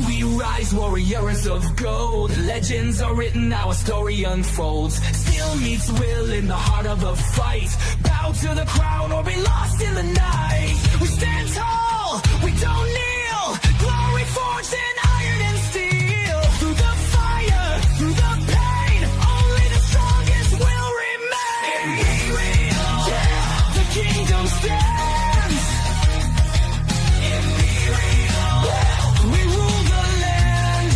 we rise, warriors of gold. Legends are written, our story unfolds. Steel meets will in the heart of the fight. Bow to the crown or be lost in the night. We stand tall, we don't kneel. Glory forged in iron and steel. Through the fire, through the pain, only the strongest will remain. Imperial, yeah, the kingdom stands. Imperial, we rule the land.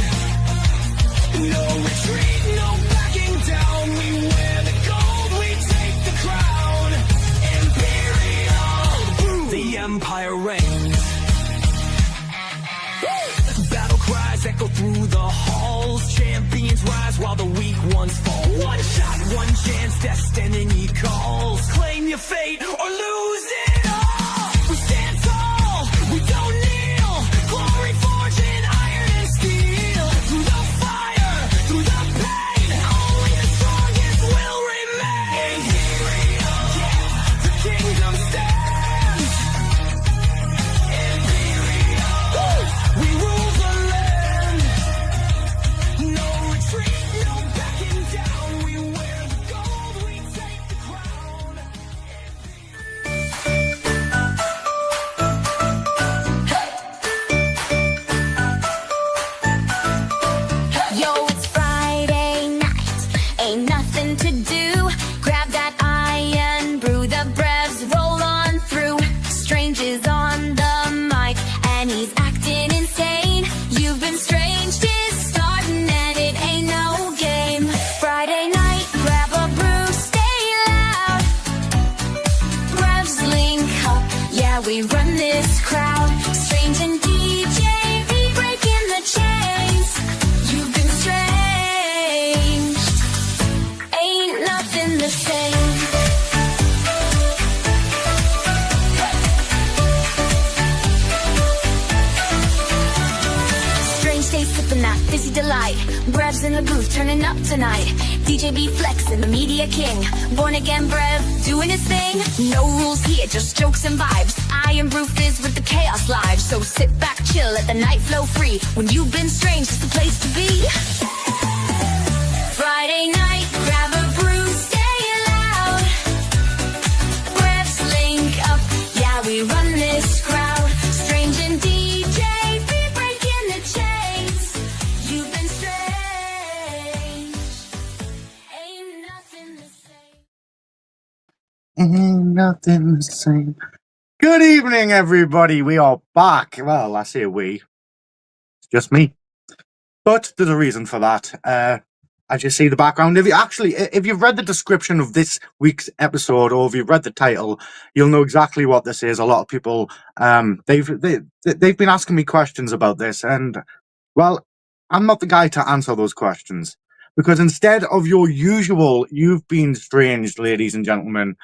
No retreat, no backing down. We wear the gold, we take the crown. Imperial, the empire reigns. Battle cries echo through the halls. Champions rise while the weak ones fall. One shot, one chance, destiny calls. Claim your fate or lose it all. We stand tall, we don't kneel. Glory forged in iron and steel. Through the fire, through the pain, only the strongest will remain. Imperial, yeah, the kingdom stands. Imperial, we rule the land. No retreat, no backing down. We wear the gold, we take the crown. Yo, it's Friday night, ain't nothing to do. Grab that iron brew, the brevs roll on through. Strange is on the mic, and he's acting insane. You've been strange, is starting, and it ain't no game. Friday night, grab a brew, stay loud. Brevs link up, yeah, we run this crowd. Strange and DJ V breaking the chains. You've been strange, ain't nothing the same. Strange day sipping that fizzy delight. Brevs in the booth turning up tonight. DJ B flexing, the media king. Born again Brev doing his thing. No rules here, just jokes and vibes. Iron brew fizz with the chaos live. So sit back, chill, let the night flow free. When you've been strange, it's the place to be. Friday night, grab a brew, stay loud. Brevs link up, yeah, we run this crowd. Strange and DJ, be breaking the chains. You've been strange, ain't nothing the same. Ain't nothing the same. Good evening, everybody. We are back. Well, I say we. It's just me. But there's a reason for that. As you see the background, if you've read the description of this week's episode, or if you've read the title, you'll know exactly what this is. A lot of people, they've been asking me questions about this, and well, I'm not the guy to answer those questions, because instead of your usual "you've been strange," ladies and gentlemen,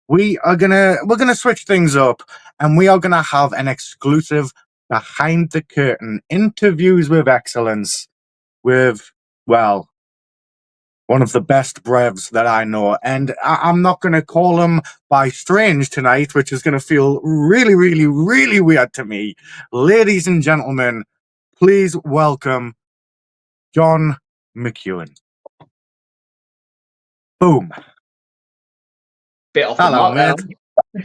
we're gonna switch things up, and we are gonna have an exclusive behind the curtain interviews with excellence with, well, one of the best brevs that I know. And I'm not going to call him by strange tonight, which is going to feel really, really, really weird to me. Ladies and gentlemen, please welcome John McEwan. Boom. Bit off the Hello, mark mate.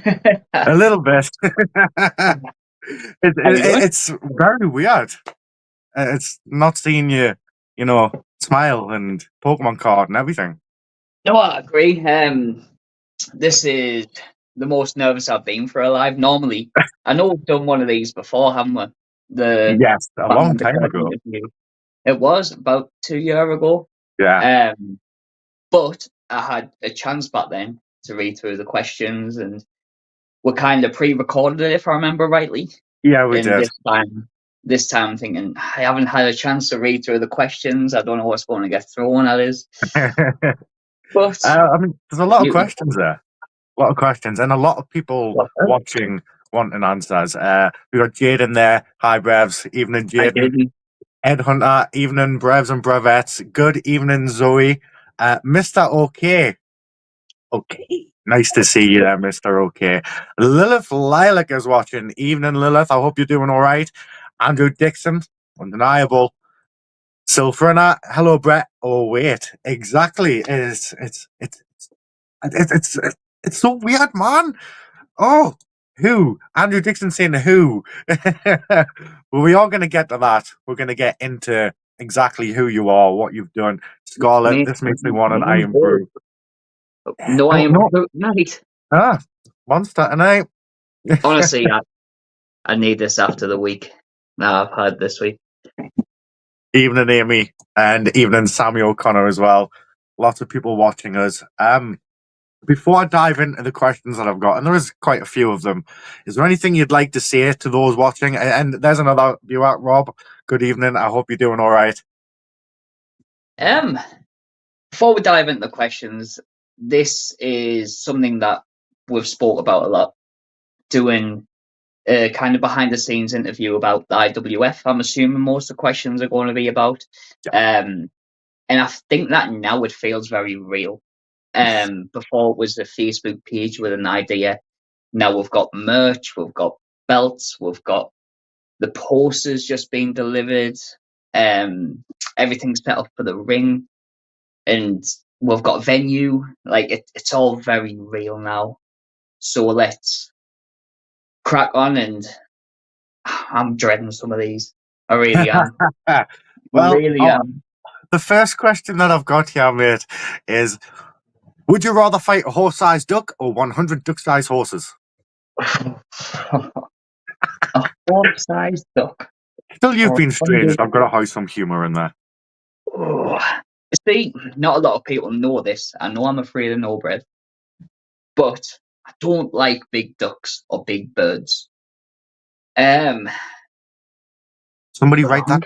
there. A little bit. It's very weird. It's not seeing you, smile and Pokemon card and everything. No, I agree. This is the most nervous I've been for a live. Normally, I know we've done one of these before, haven't we? Yes, a long time ago. Interview. It was about 2 years ago. Yeah. But I had a chance back then to read through the questions, and we kind of pre-recorded it, if I remember rightly. Yeah, we did. This time I'm thinking, I haven't had a chance to read through the questions. I don't know what's going to get thrown at us. But there's a lot of questions there. A lot of questions, and a lot of people watching wanting answers. We got Jaden there. Hi, Brevs. Evening, Jaden. Ed Hunter. Evening, Brevs and Brevettes. Good evening, Zoe. Mr. OK. Okay. Nice to see you there, Mr. OK. Lilith Lilac is watching. Evening, Lilith. I hope you're doing all right. Andrew Dixon. undeniable. Silverina, hello Brett. Oh wait, exactly. It's so weird, man. Oh, who? Andrew Dixon saying who? Well, we are going to get to that. We're going to get into exactly who you are, what you've done. Scarlett, this makes me want an iron brew. No, I am night. Monster tonight. Honestly, I need this after the week now I've had this week. Evening, Amy, and evening, Sammy O'Connor as well. Lots of people watching us. Before I dive into the questions that I've got, and there is quite a few of them, is there anything you'd like to say to those watching? And there's another viewer, Rob. Good evening. I hope you're doing all right. Before we dive into the questions, this is something that we've spoke about a lot. Doing a kind of behind the scenes interview about the IWF. I'm assuming most of the questions are going to be about. And I think that now it feels very real. Before it was a Facebook page with an idea. Now we've got merch, we've got belts, we've got the posters just being delivered. Everything's set up for the ring, and we've got venue. Like it's all very real now. So let's crack on. And I'm dreading some of these. I really am. Well, really am. The first question that I've got here, mate, is: would you rather fight a horse-sized duck or 100 duck-sized horses? A horse-sized duck. Still, you've been strange. I've got to house some humor in there. Oh. See, not a lot of people know this. I know I'm afraid of no bread, but I don't like big ducks or big birds. Somebody write that.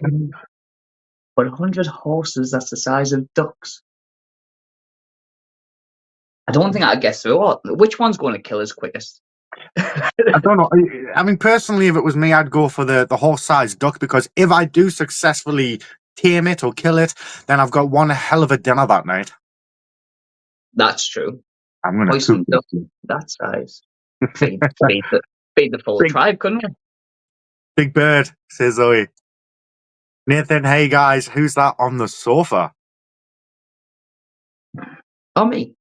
But 100 horses that's the size of ducks. I don't think I'd guess through. Which one's going to kill us quickest? I don't know. I mean, personally, if it was me, I'd go for the horse-sized duck, because if I do successfully tame it or kill it, then I've got one hell of a dinner that night. That's true. I'm going to some duck that size. Feed the full tribe, couldn't you? Big bird, says Zoe. Nathan, hey guys, who's that on the sofa? Oh, me.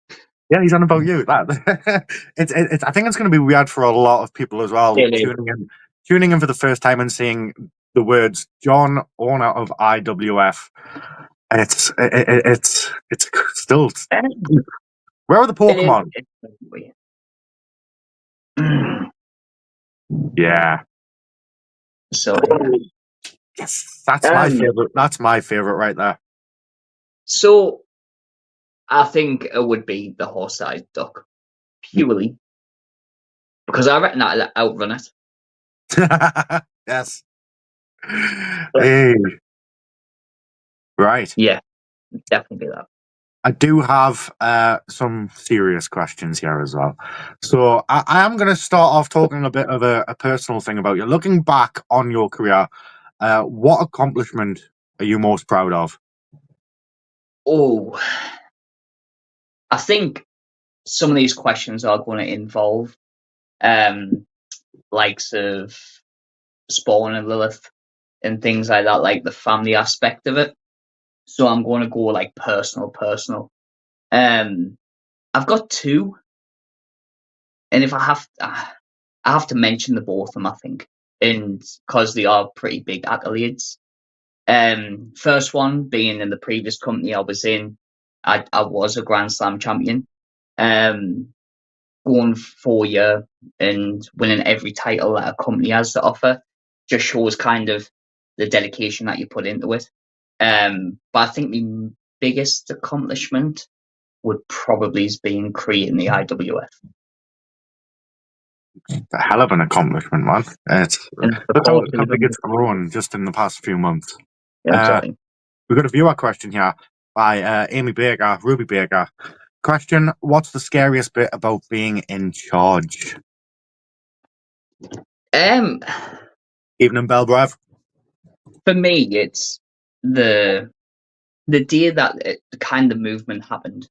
Yeah, he's on about you. That it's. I think it's going to be weird for a lot of people as well, tuning in for the first time and seeing the words "John, owner of IWF." It's still. Where are the Pokemon? Yeah. So yes, that's my favorite. That's my favorite right there. So I think it would be the horse-sized duck, purely because I reckon I'll outrun it. Yes. Hey. Right. Yeah, definitely that. I do have some serious questions here as well. So I am going to start off talking a bit of a personal thing about you. Looking back on your career, what accomplishment are you most proud of? Oh, I think some of these questions are going to involve likes of Spawn and Lilith and things like that, like the family aspect of it. So I'm going to go like personal. I've got two, and if I have to mention the both of them, I think, and because they are pretty big accolades. First one being in the previous company I was in, I was a Grand Slam champion. Going 4 year and winning every title that a company has to offer just shows kind of the dedication that you put into it. But I think the biggest accomplishment would probably be creating the IWF. A hell of an accomplishment, man. That's how the company gets grown just in the past few months. Yeah, we've got a viewer question here by Amy Baker, Ruby Baker. Question: what's the scariest bit about being in charge? Evening, Bell Brev. For me, it's the day that the kind of movement happened,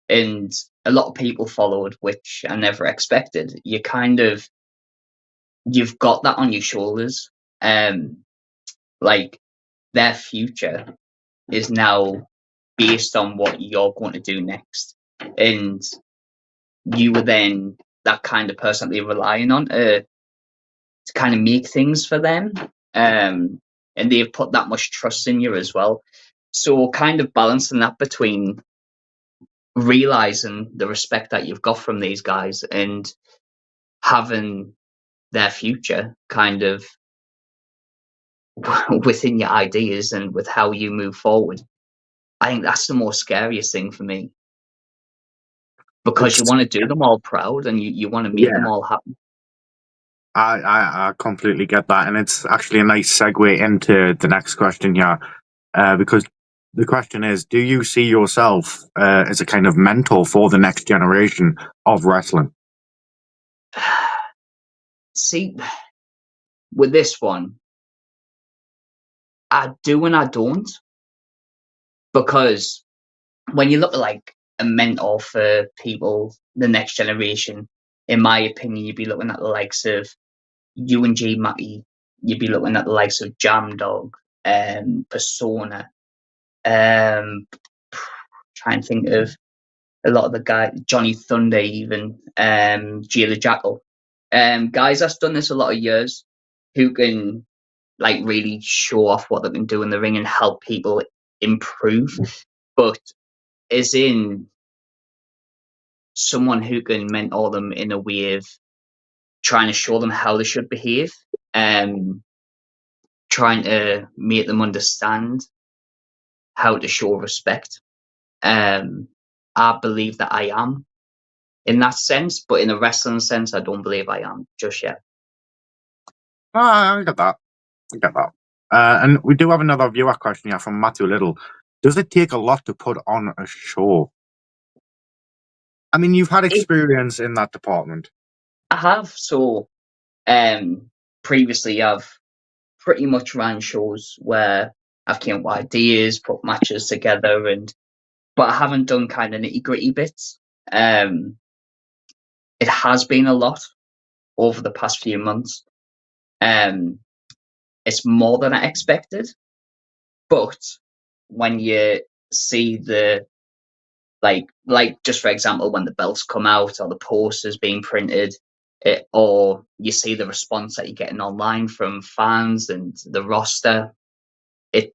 and a lot of people followed, which I never expected. You've got that on your shoulders. Like their future is now based on what you're going to do next, and you were then that kind of person they're relying on to kind of make things for them, and they've put that much trust in you as well. So kind of balancing that between realizing the respect that you've got from these guys and having their future kind of within your ideas and with how you move forward. I think that's the most scariest thing for me, because you It's, want to do them all proud and you want to make yeah, them all happy. I completely get that, and it's actually a nice segue into the next question here, because the question is: do you see yourself as a kind of mentor for the next generation of wrestling? See, with this one, I do and I don't, because when you look at like a mentor for people, the next generation, in my opinion, you'd be looking at the likes of UNG Matty, you'd be looking at the likes of Jam Dog, Persona, trying to think of a lot of the guys, Johnny Thunder, even Gia the Jackal, guys that's done this a lot of years, who can like really show off what they can do in the ring and help people improve, but is in someone who can mentor them in a way of trying to show them how they should behave, trying to make them understand how to show respect. I believe that I am in that sense, but in a wrestling sense, I don't believe I am just yet. I get that. I get that. And we do have another viewer question here from Matthew Little. Does it take a lot to put on a show? I mean, you've had It, experience in that department. I have. So previously, I've pretty much ran shows where I've came up with ideas, put matches together, but I haven't done kind of nitty gritty bits. It has been a lot over the past few months. It's more than I expected, but when you see the like just for example, when the belts come out or the posters being printed, or you see the response that you're getting online from fans and the roster, it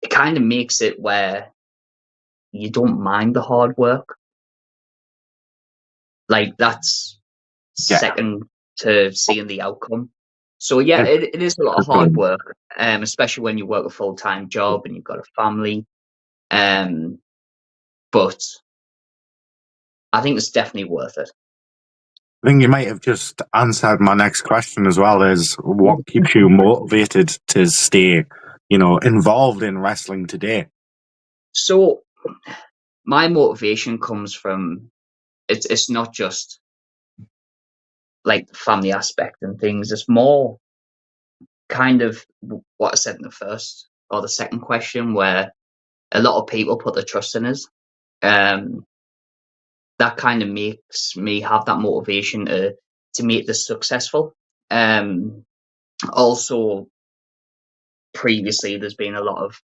kind of makes it where you don't mind the hard work. Like that's Yeah. second to seeing the outcome. So yeah, It's it is a lot of hard work, especially when you work a full-time job and you've got a family. But I think it's definitely worth it. I think you might have just answered my next question as well, is what keeps you motivated to stay, involved in wrestling today? So my motivation comes from it's not just like the family aspect and things. It's more kind of what I said in the first or the second question, where a lot of people put their trust in us. That kind of makes me have that motivation to make this successful. Also, previously, there's been a lot of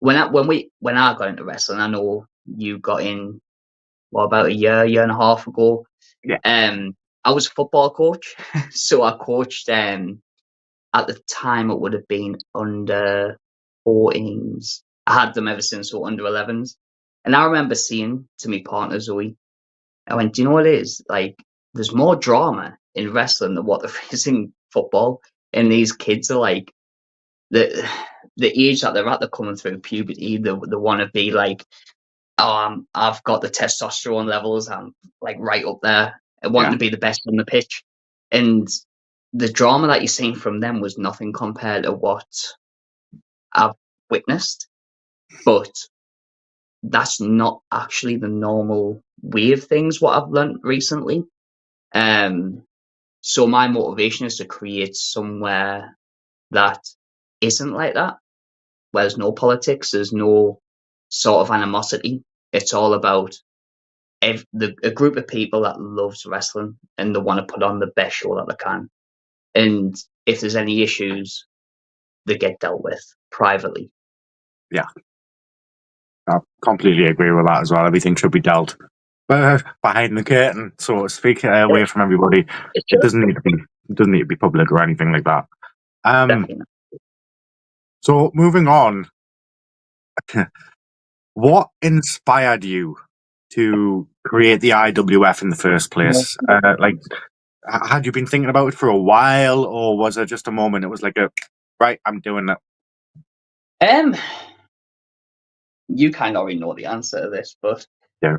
when I got into wrestling. I know you got in about a year and a half ago. Yeah. I was a football coach, so I coached. At the time, it would have been under 14s. I had them ever since, so under 11s. And I remember saying to my partner Zoe, I went, "Do you know what it is? Like, there's more drama in wrestling than what there is in football." And these kids are like the age that they're at, they're coming through puberty. They want to be like, "Oh, I've got the testosterone levels. I'm like right up there. I want to be the best on the pitch." And the drama that you're seeing from them was nothing compared to what I've witnessed. But that's not actually the normal way of things, what I've learned recently. So my motivation is to create somewhere that isn't like that, where there's no politics, there's no sort of animosity. It's all about a group of people that loves wrestling and they want to put on the best show that they can. And if there's any issues, they get dealt with privately. Yeah. I completely agree with that as well. Everything should be dealt behind the curtain, so to speak, away from everybody. It doesn't need to be public or anything like that. Definitely not. So moving on, what inspired you to create the IWF in the first place? Had you been thinking about it for a while, or was it just a moment? It was like right, I'm doing it. You kind of already know the answer to this, but Yeah.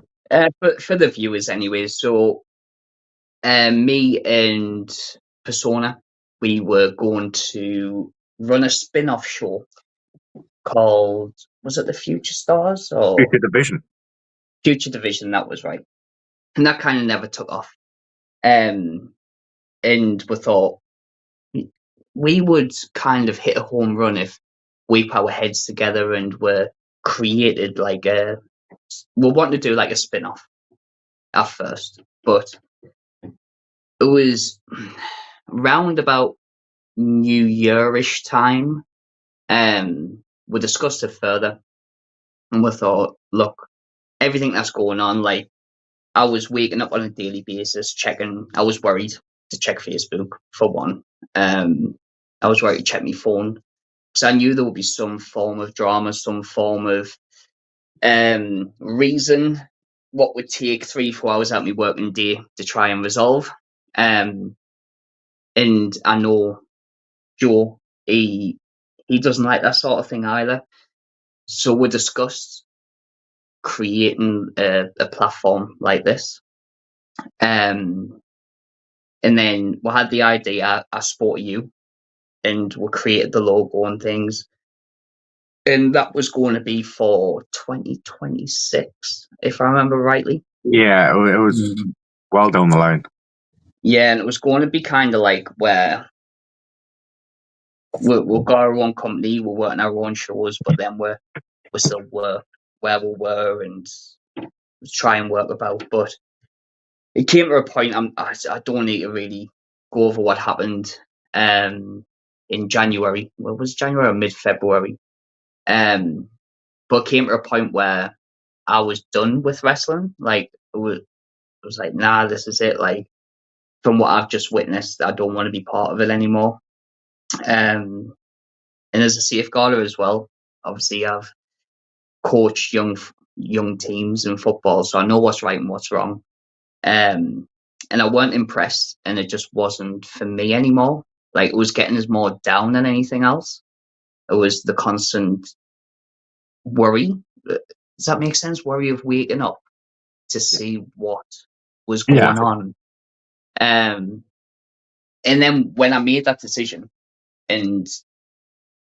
but for the viewers anyway. So, me and Persona, we were going to run a spin-off show called, was it the Future Stars or Future Division. Future Division? That was right, and that kind of never took off. And we thought we would kind of hit a home run if we put our heads together and were created like we want to do like a spin-off at first, but it was round about New Yearish time. We discussed it further, and we thought, look, everything that's going on, like I was waking up on a daily basis checking. I was worried to check Facebook for one. I was worried to check my phone because I knew there would be some form of drama, some form of reason what would take 3-4 hours out of my working day to try and resolve. And I know Joe, he doesn't like that sort of thing either. So we discussed creating a platform like this. And then we had the idea. I spoke to you, and we created the logo and things. And that was going to be for 2026, if I remember rightly. Yeah, it was well down the line. Yeah, and it was going to be kind of like where we've got our own company, we're working our own shows, but then we still were where we were and try and work about. But it came to a point. I don't need to really go over what happened in January. Well, it was January or mid-February. But it came to a point where I was done with wrestling. Like it was like, nah, this is it. Like from what I've just witnessed, I don't want to be part of it anymore. And as a safeguarder as well, obviously I've coached young teams in football, so I know what's right and what's wrong. And I weren't impressed, and it just wasn't for me anymore. Like it was getting us more down than anything else. It was the constant worry. Does that make sense? Worry of waking up to see what was going on. And then when I made that decision and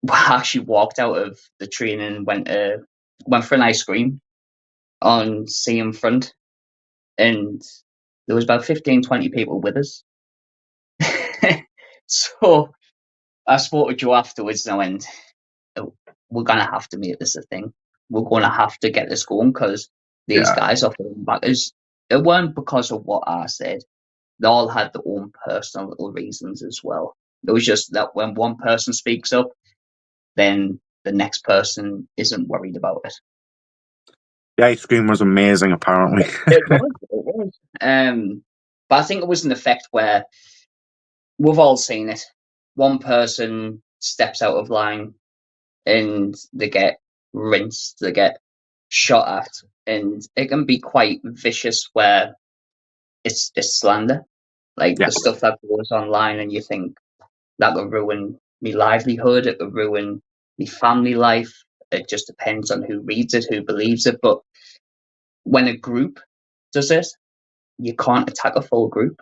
actually walked out of the training and went for an ice cream on CM Front, and there was about 15, 20 people with us. So I spoke to Joe afterwards and I went, we're going to have to make this a thing. We're going to have to get this going because these guys are falling back. It weren't because of what I said. They all had their own personal little reasons as well. It was just that when one person speaks up, then the next person isn't worried about it. The ice cream was amazing, apparently. It was. But I think it was an effect where we've all seen it. One person steps out of line and they get rinsed, they get shot at, and it can be quite vicious where it's slander. Like the stuff that goes online and you think that could ruin my livelihood, it could ruin my family life. It just depends on who reads it, who believes it. But when a group does it, you can't attack a full group.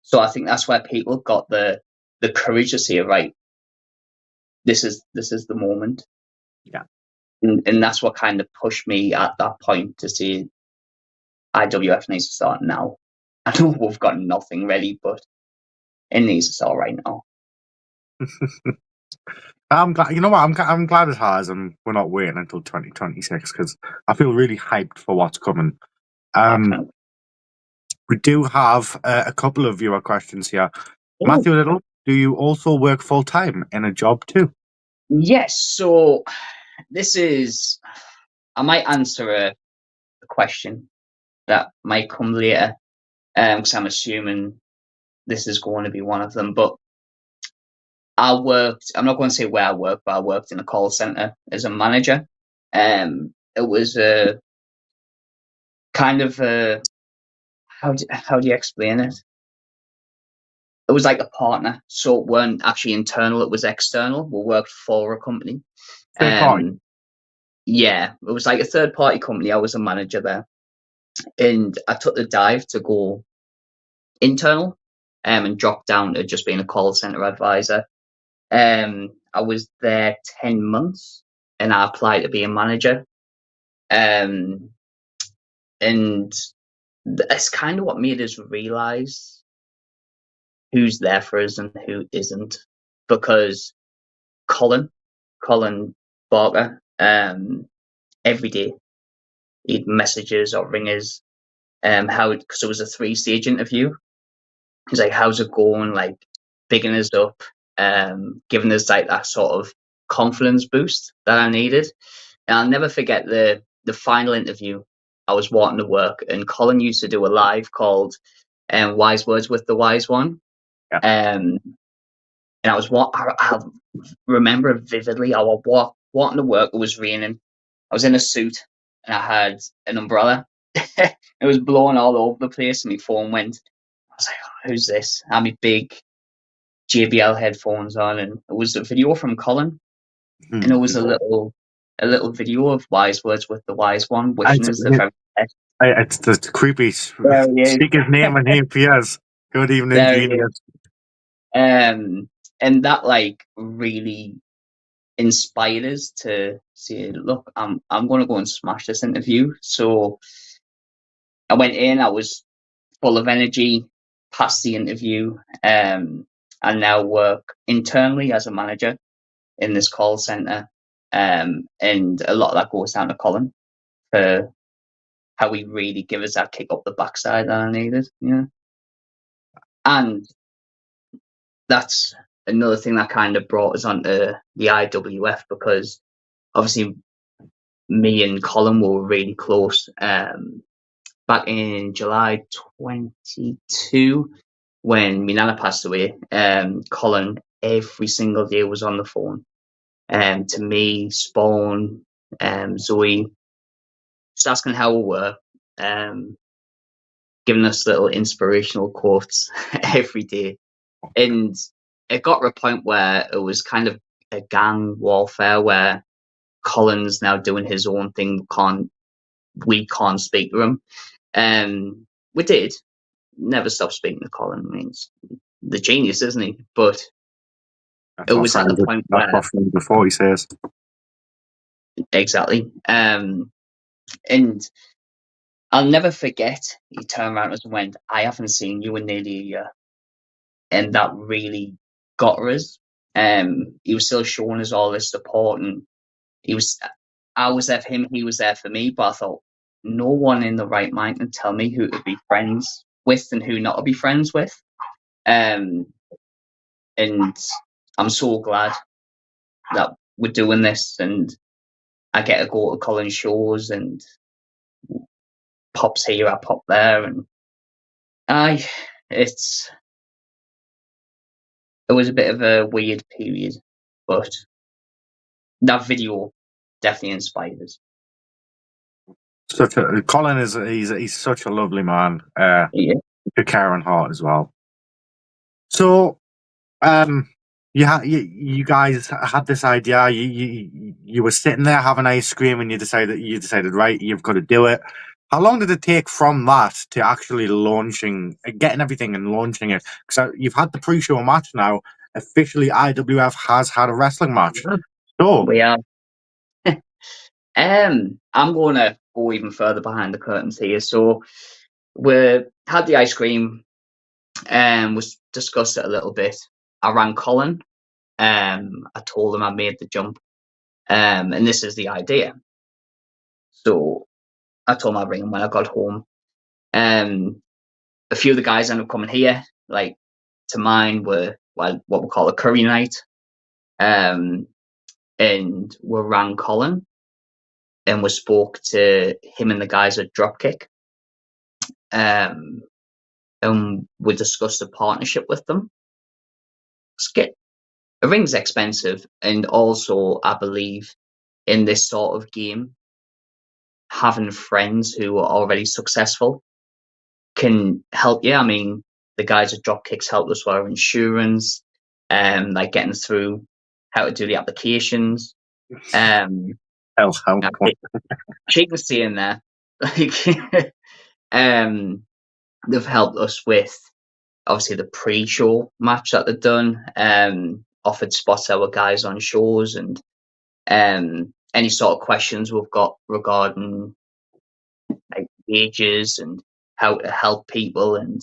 So I think that's where people got the courage to say, right, this is the moment. Yeah. And that's what kind of pushed me at that point to say IWF needs to start now. I know we've got nothing ready, but it needs to start right now. I'm glad. You know what? I'm glad it has, and we're not waiting until 2026 because I feel really hyped for what's coming. We do have a couple of viewer questions here. Matthew Little, do you also work full time in a job too? Yes, so this is, I might answer a question that might come later, because I'm assuming this is going to be one of them. But I'm not going to say where I worked, but I worked in a call center as a manager. It was a kind of a, how do you explain it? It was like a partner, so it weren't actually internal, it was external. We worked for a company. Third party. Yeah, it was like a third party company. I was a manager there, and I took the dive to go internal, and drop down to just being a call center advisor. I was there 10 months, and I applied to be a manager. Um, and that's kind of what made us realize who's there for us and who isn't, because Colin Barker, every day he'd messages or ring us, because it was a 3-stage interview. He's like, how's it going? Like, bigging us up, giving us like that sort of confidence boost that I needed. And I'll never forget the final interview. I was walking to work, and Colin used to do a live called Wise Words with the Wise One. Yeah. And I remember it vividly. I was walking to work. It was raining. I was in a suit, and I had an umbrella. It was blowing all over the place, and my phone went. I was like, oh, who's this? I had my big JBL headphones on, and it was a video from Colin, and it was a little video of Wise Words with the Wise One, wishing us the very best. It's the creepy. There he is. Speak his name and he appears. Good evening, There he genius. And that like really inspired us to say, look, I'm going to go and smash this interview. So I went in. I was full of energy. Passed the interview. I now work internally as a manager in this call center, and a lot of that goes down to Colin for how he really gave us that kick up the backside that I needed. Yeah, and that's another thing that kind of brought us onto the IWF, because obviously me and Colin were really close. Back in July 22, when my nana passed away, Colin every single day was on the phone. To me, Spawn, Zoe, just asking how we were, giving us little inspirational quotes every day. And it got to a point where it was kind of a gang warfare, where Colin's now doing his own thing. We can't speak to him. We did never stop speaking to Colin. I mean, he's the genius, isn't he? But it was at the point where before he says exactly. And I'll never forget. He turned around and went, "I haven't seen you in nearly a year," and that really got us. He was still showing us all this support, and I was there for him, he was there for me. But I thought, no one in the right mind can tell me who to be friends with and who not to be friends with. And I'm so glad that we're doing this, and I get to go to Colin's shows, and pops here, I pop there, and it was a bit of a weird period, but that video definitely inspired us. Colin he's such a lovely man. Yeah. A caring heart as well. So, you guys had this idea. You were sitting there having ice cream, and you decided, right, you've got to do it. How long did it take from that to actually getting everything and launching it? Because you've had the pre-show match now. Officially, IWF has had a wrestling match. So we are. I'm going to go even further behind the curtains here. So we had the ice cream, and we discussed it a little bit. I rang Colin. I told him I made the jump, and this is the idea. So I told him I'd ring him when I got home. A few of the guys ended up coming here. Like, to mine were what we call a curry night. and we rang Colin, and we spoke to him and the guys at Dropkick, and we discussed a partnership with them. A ring's expensive, and also I believe in this sort of game, having friends who are already successful can help you. I mean, the guys at Dropkicks helped us with our insurance, like getting through how to do the applications. Um, Hellhound. she can see in there. Like, they've helped us with obviously the pre-show match that they've done. Offered spots our guys on shows, and any sort of questions we've got regarding like wages and how to help people and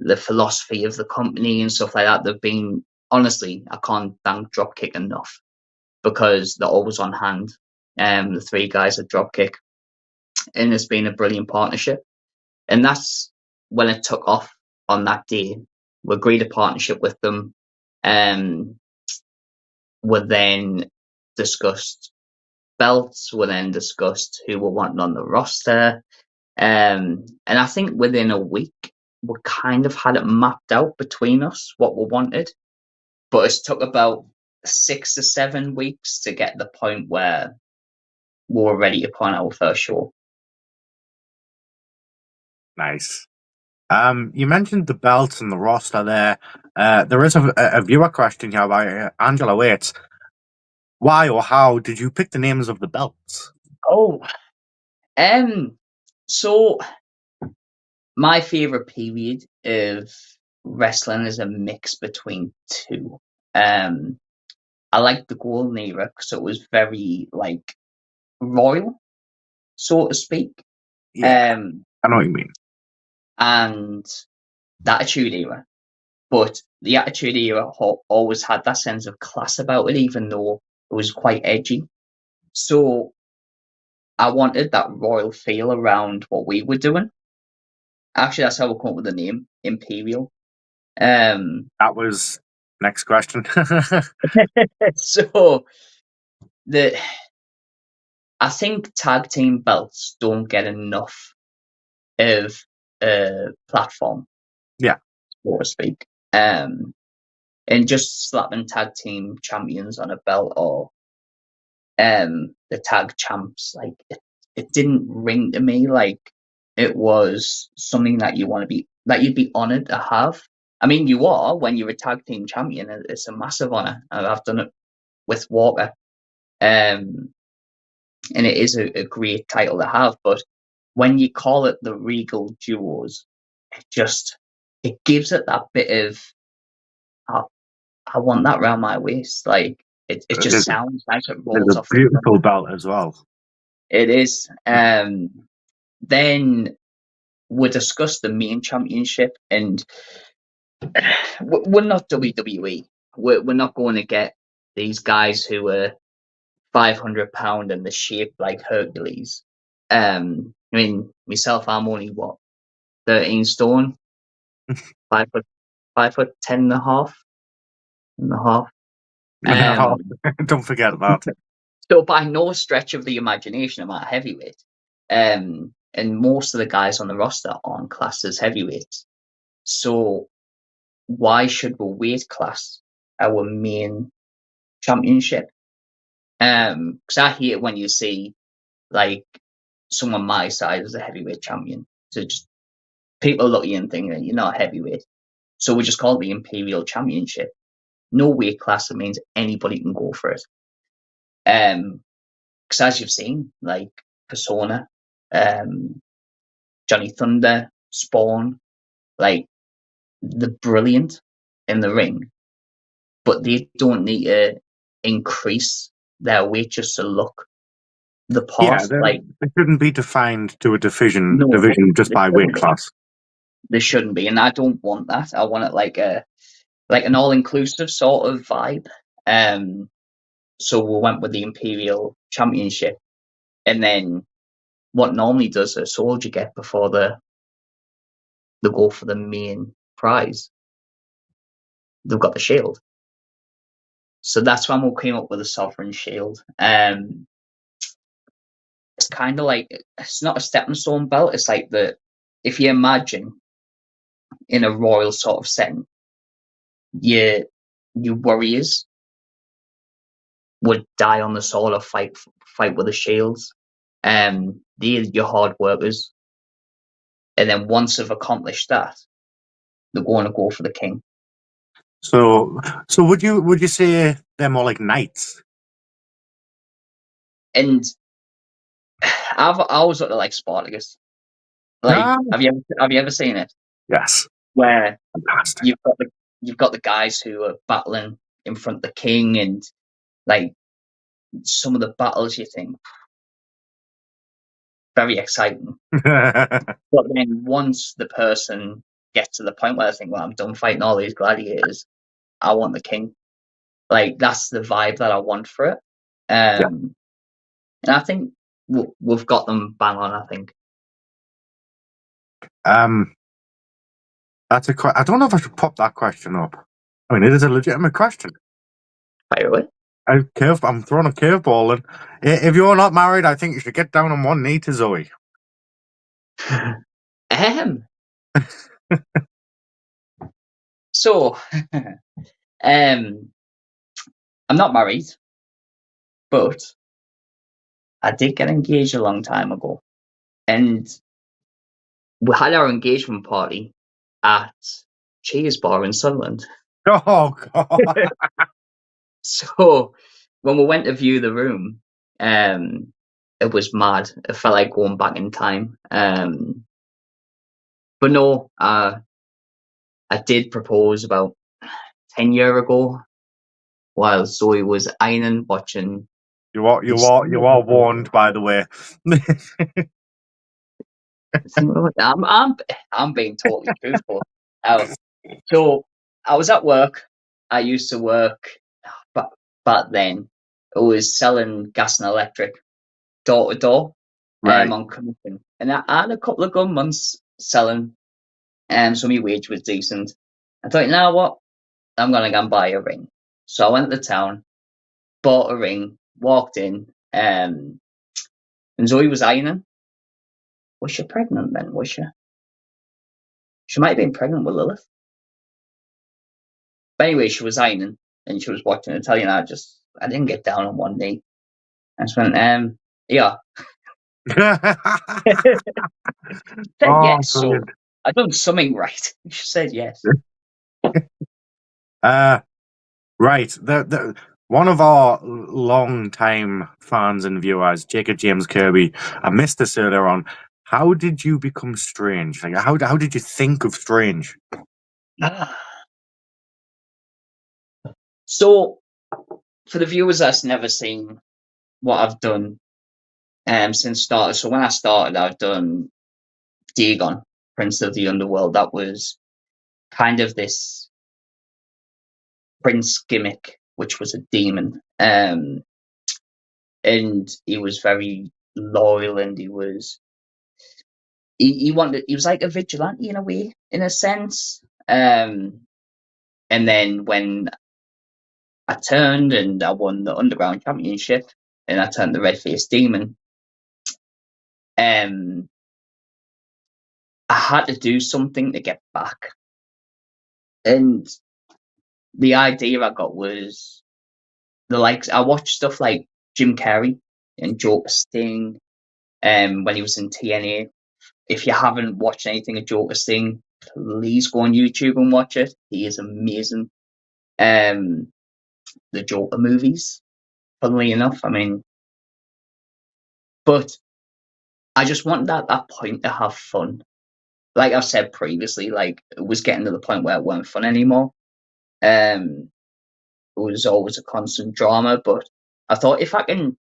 the philosophy of the company and stuff like that. They've been, honestly, I can't thank Dropkick enough because they're always on hand. The three guys at Dropkick, and it's been a brilliant partnership. And that's when it took off on that day. We agreed a partnership with them. We then discussed belts. We then discussed who we wanted on the roster. And I think within a week, we kind of had it mapped out between us what we wanted. But it took about 6 to 7 weeks to get the point where we were ready to put on our first show. Nice. You mentioned the belts and the roster there. There is a viewer question here by Angela Waits. Why or how did you pick the names of the belts? So my favorite period of wrestling is a mix between two. I liked the golden era because it was very like royal, so to speak. Yeah, I know what you mean. And the Attitude Era. But the Attitude Era always had that sense of class about it, even though it was quite edgy. So I wanted that royal feel around what we were doing. Actually, that's how we come up with the name, Imperial. That was next question. So I think tag team belts don't get enough of a platform. Yeah. So to speak. And just slapping tag team champions on a belt or the tag champs, like it didn't ring to me like it was something that you'd be honored to have. I mean, you are when you're a tag team champion. It's a massive honor. I've done it with Walker, and it is a great title to have. But when you call it the Regal Duos, it gives it that bit of I want that around my waist. Like it just sounds nice. It rolls it's a off. beautiful belt as well. It is. Then we discussed the main championship, and we're not WWE. We're not going to get these guys who are 500 pound and the shape like Hercules. I mean, myself, I'm only 13 stone, 5 foot, 10 and a half. Don't forget that. So by no stretch of the imagination am I a heavyweight. And most of the guys on the roster aren't classed as heavyweights. So why should we weight class our main championship? Because I hate when you see like someone my size as a heavyweight champion. So just people look at you and think that you're not a heavyweight. So we just call it the Imperial Championship. No weight class, that means anybody can go for it. Because as you've seen, like Persona, Johnny Thunder, Spawn, like they're brilliant in the ring, but they don't need to increase their weight just to look the part. Yeah, like they shouldn't be defined to a division No, just by weight class. They shouldn't be, and I don't want that. I want it like an all-inclusive sort of vibe. So we went with the Imperial Championship, and then what normally does a soldier get before the go for the main prize? They've got the shield. So that's when we came up with the Sovereign Shield. It's kind of like, it's not a stepping stone belt. It's like if you imagine in a royal sort of setting, your warriors would die on the sword or fight with the shields. They're your hard workers, and then once they've accomplished that, they're going to go for the king. So would you say they're more like knights? And I always looked at like Spartacus. Like, Ah, have you ever seen it? yes, Where fantastic. you've got the guys who are battling in front of the king, and like some of the battles, you think very exciting. But then once the person gets to the point where I think, well, I'm done fighting all these gladiators, I want the king. Like, that's the vibe that I want for it. Yeah. And I think we've got them bang on, I think. That's I don't know if I should pop that question up. I mean, it is a legitimate question. Fire away. I'm throwing a curveball in. If you're not married, I think you should get down on one knee to Zoe. So, I'm not married, but I did get engaged a long time ago. And we had our engagement party at Cheers Bar in Sunderland. Oh God! So when we went to view the room, it was mad. It felt like going back in time. But no, I did propose about 10 years ago while Zoe was ironing, watching. You are warned, by the way. I'm being totally truthful. So I was at work. I used to work, but back then it was selling gas and electric door to door, Right. on commission, and I had a couple of good months selling, so my wage was decent. I thought, you know what, I'm gonna go and buy a ring. So I went to town, bought a ring, walked in, and Zoe was ironing. Was she pregnant then? Was she? She might have been pregnant with Lilith. But anyway, she was ironing and she was watching the telly, and I didn't get down on one knee. I just went, yeah. Said Oh, yes, so brilliant. I done something right. She said yes. Right. The one of our long-time fans and viewers, Jacob James Kirby, I missed this earlier on. How did you become Strange? Like, how did you think of Strange? So, for the viewers that's never seen what I've done since started. So when I started, I've done Dagon, Prince of the Underworld. That was kind of this prince gimmick, which was a demon. And he was very loyal, and he was like a vigilante in a way, in a sense. And then when I turned and I won the Underground Championship, and I turned the Red Faced Demon, I had to do something to get back. And the idea I got was I watched stuff like Jim Carrey and Joker Sting, when he was in TNA. If you haven't watched anything of Joker Sting, please go on YouTube and watch it. He is amazing. The Joker movies, funnily enough, I mean, but I just wanted at that point to have fun. Like I've said previously, like it was getting to the point where it weren't fun anymore. It was always a constant drama, but I thought, if I can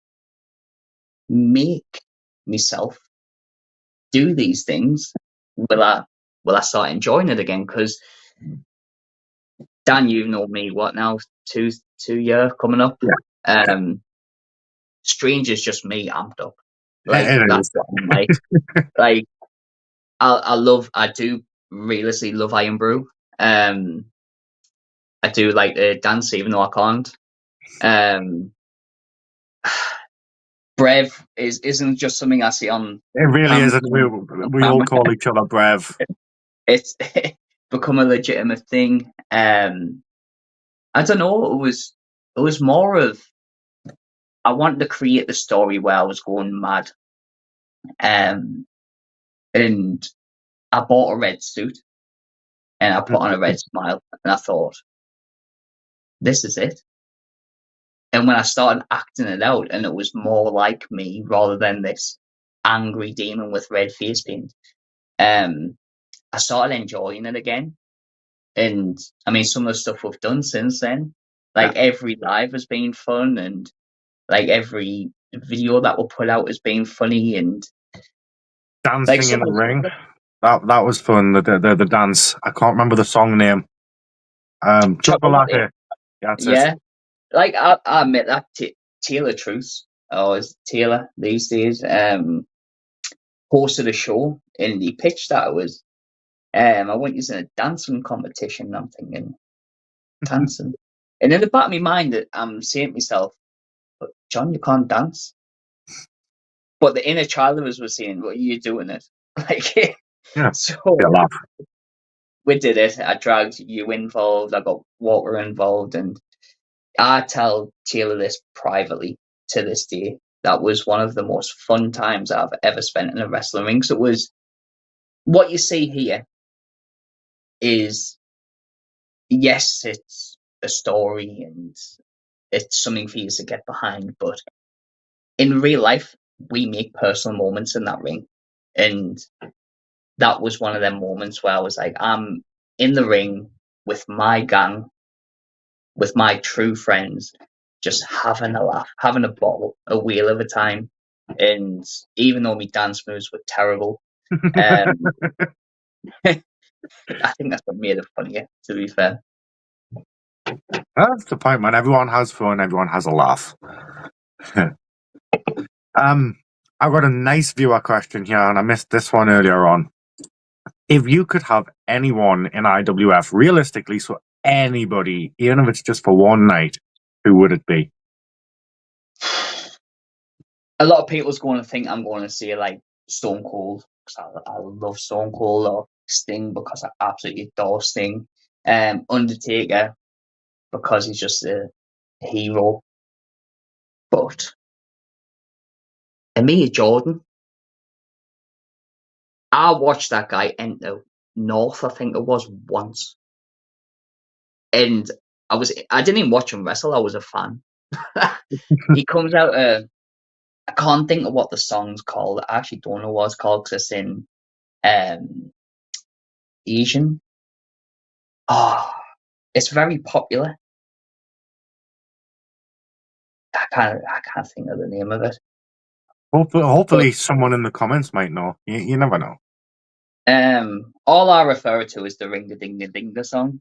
make myself do these things, will I start enjoying it again? Because Dan, you know me, what now, 2 year coming up. Strange is just me amped up. Like, that's what I'm like. Like, I do realistically love Iron Brew. I do like to dance, even though I can't. Um, Brev isn't just something I see on It really camera. isn't. We all call each other Brev. It's become a legitimate thing. I don't know. It was more of I wanted to create the story where I was going mad. And I bought a red suit and I put on a red smile and I thought, this is it. And when I started acting it out and it was more like me rather than this angry demon with red face paint, I started enjoying it again. And I mean, some of the stuff we've done since then, like every live has been fun, and like every video that we'll put out has been funny, and like Dancing in the ring. That was fun. The dance. I can't remember the song name. Chocolate. That's it. Yeah, like I admit that Taylor Truth, or is Taylor these days, hosted a show and he pitched that it was I went using a dancing competition. And I'm thinking dancing, and in the back of my mind, I'm saying to myself, "But John, you can't dance." But the inner child of us was saying, "What are you doing it?" Like, Yeah. so Yeah, laugh. we did it. I dragged you involved. I got Walter involved, and I tell Taylor this privately to this day. That was one of the most fun times I've ever spent in a wrestling ring. So it was what you see here is, yes, it's a story and it's something for you to get behind, but in real life, we make personal moments in that ring. And that was one of them moments where I was like, I'm in the ring with my gang, with my true friends, just having a laugh, having a ball, a wheel of a time. And even though my dance moves were terrible, I think that's what made it funnier, to be fair. That's the point, man. Everyone has fun. Everyone has a laugh. I've got a nice viewer question here, and I missed this one earlier on. If you could have anyone in IWF, realistically, so anybody, even if it's just for one night, who would it be? A lot of people's going to think I'm going to say like Stone Cold, because I love Stone Cold, or Sting because I absolutely adore Sting. Undertaker because he's just a hero. But Amir Jordan, I watched that guy enter North, I think it was, once. And I didn't even watch him wrestle, I was a fan. He comes out, I can't think of what the song's called. I actually don't know what it's called because it's in Asian. Oh, it's very popular. I can't think of the name of it. Hopefully someone in the comments might know. You never know. All I refer to is the Ring a Ding a Ding the song.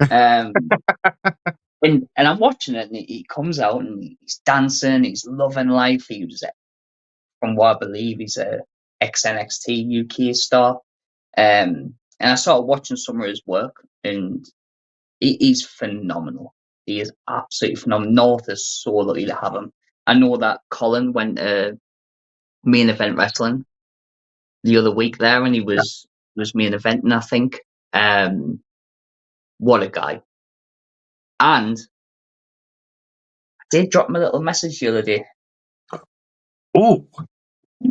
And I'm watching it, and he comes out and he's dancing, he's loving life. He was, from what I believe, he's a ex-NXT UK star. And I started watching some of his work, and he's phenomenal. He is absolutely phenomenal. North is so lucky to have him. I know that Colin went to main event wrestling the other week there, and he was main eventing, I think. What a guy. And I did drop him a little message the other day. Oh,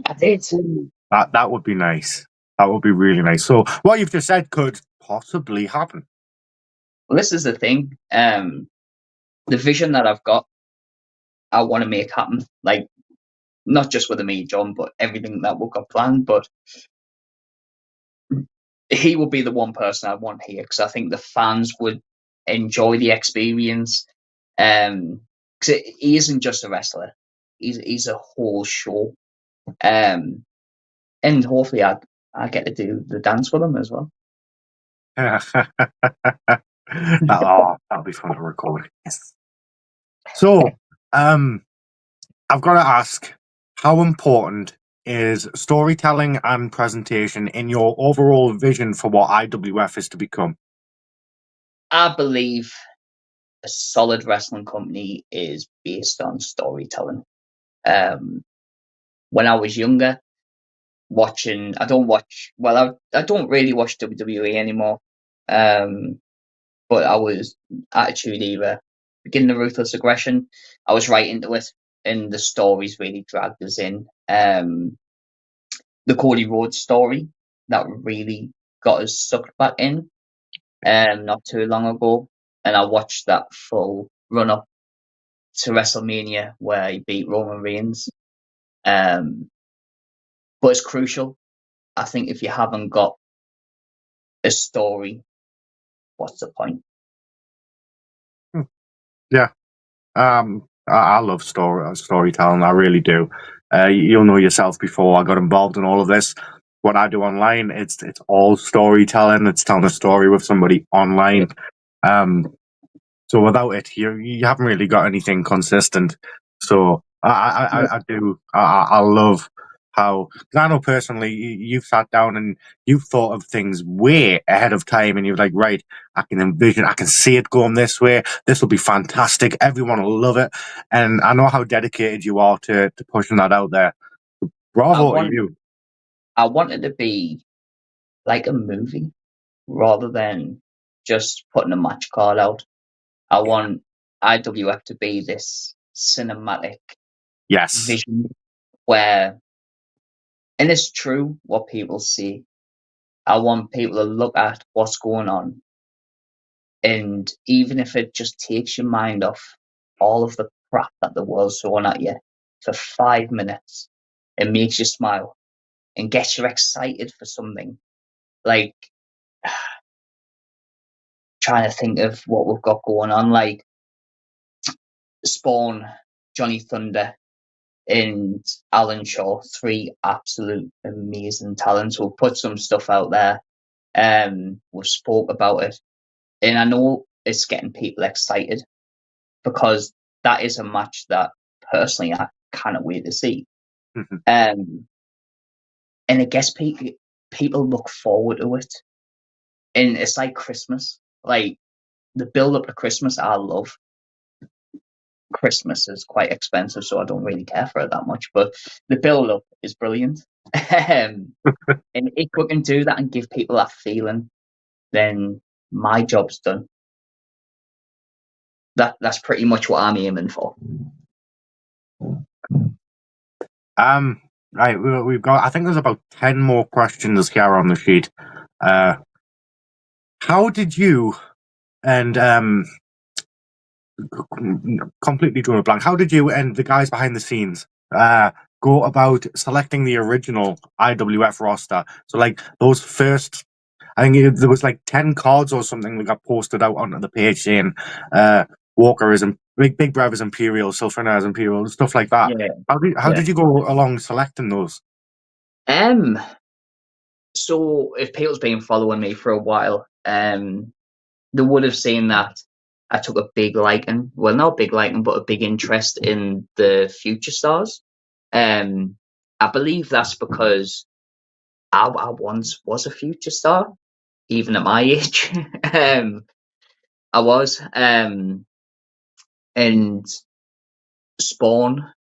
I did. That would be nice. That would be really nice. So what you've just said could possibly happen. Well, this is the thing. The vision that I've got, I want to make happen. Like, not just with me, John, but everything that we've got planned. But he would be the one person I want here, because I think the fans would enjoy the experience. Because he isn't just a wrestler; he's a whole show. And hopefully, I get to do the dance with him as well. That'll be fun to record. Yes. So, I've got to ask, how important is storytelling and presentation in your overall vision for what IWF is to become? I believe a solid wrestling company is based on storytelling. When I was younger, I don't really watch WWE anymore. But I was Attitude Era, beginning of Ruthless Aggression. I was right into it, and the stories really dragged us in. The Cody Rhodes story that really got us sucked back in, not too long ago, and I watched that full run up to WrestleMania where he beat Roman Reigns. But it's crucial. I think if you haven't got a story, what's the point? Yeah. I love storytelling. I really do. You'll know yourself. Before I got involved in all of this, what I do online, it's all storytelling. It's telling a story with somebody online. So without it, you haven't really got anything consistent. So I love how, 'cause I know personally you've sat down and you've thought of things way ahead of time, and you're like, right, I can see it going this way. This will be fantastic. Everyone will love it, and I know how dedicated you are to pushing that out there. I Bravo to want you. I want it to be like a movie rather than just putting a match card out. I want IWF to be this cinematic Yes. vision where, and it's true what people see. I want people to look at what's going on, and even if it just takes your mind off all of the crap that the world's throwing at you for 5 minutes, it makes you smile and gets you excited for something. Like, trying to think of what we've got going on, like Spawn, Johnny Thunder, and Alan Shaw, three absolute amazing talents. We'll put some stuff out there. We've spoke about it, and I know it's getting people excited because that is a match that personally I cannot wait to see. Mhm. And it gets people look forward to it, and it's like Christmas. Like the build up to Christmas, I love. Christmas is quite expensive, so I don't really care for it that much. But the build up is brilliant. And if we can do that and give people that feeling, then my job's done. That's pretty much what I'm aiming for. Right, we've got, I think there's about 10 more questions here on the sheet. How did you, and completely drawing a blank, how did you and the guys behind the scenes go about selecting the original IWF roster? So, like, those first, I think there was like 10 cards or something that got posted out onto the page saying Walker is Big Brother's Imperial, Silverna is Imperial, stuff like that. Yeah, How yeah. did you go along selecting those? So if people's been following me for a while, they would have seen that I took a big liking, well, not big liking, but a big interest in the future stars. I believe that's because I once was a future star, even at my age. I was. And Spawn,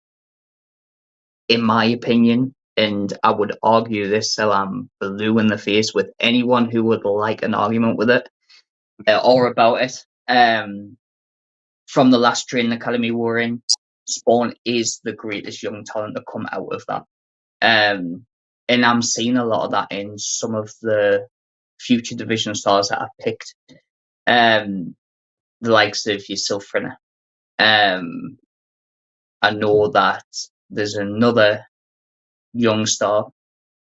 in my opinion, and I would argue this till I'm blue in the face with anyone who would like an argument with it or about it. From the last training academy we're in, Spawn is the greatest young talent to come out of that. And I'm seeing a lot of that in some of the future division stars that I've picked. The likes of your Silfrina. I know that there's another young star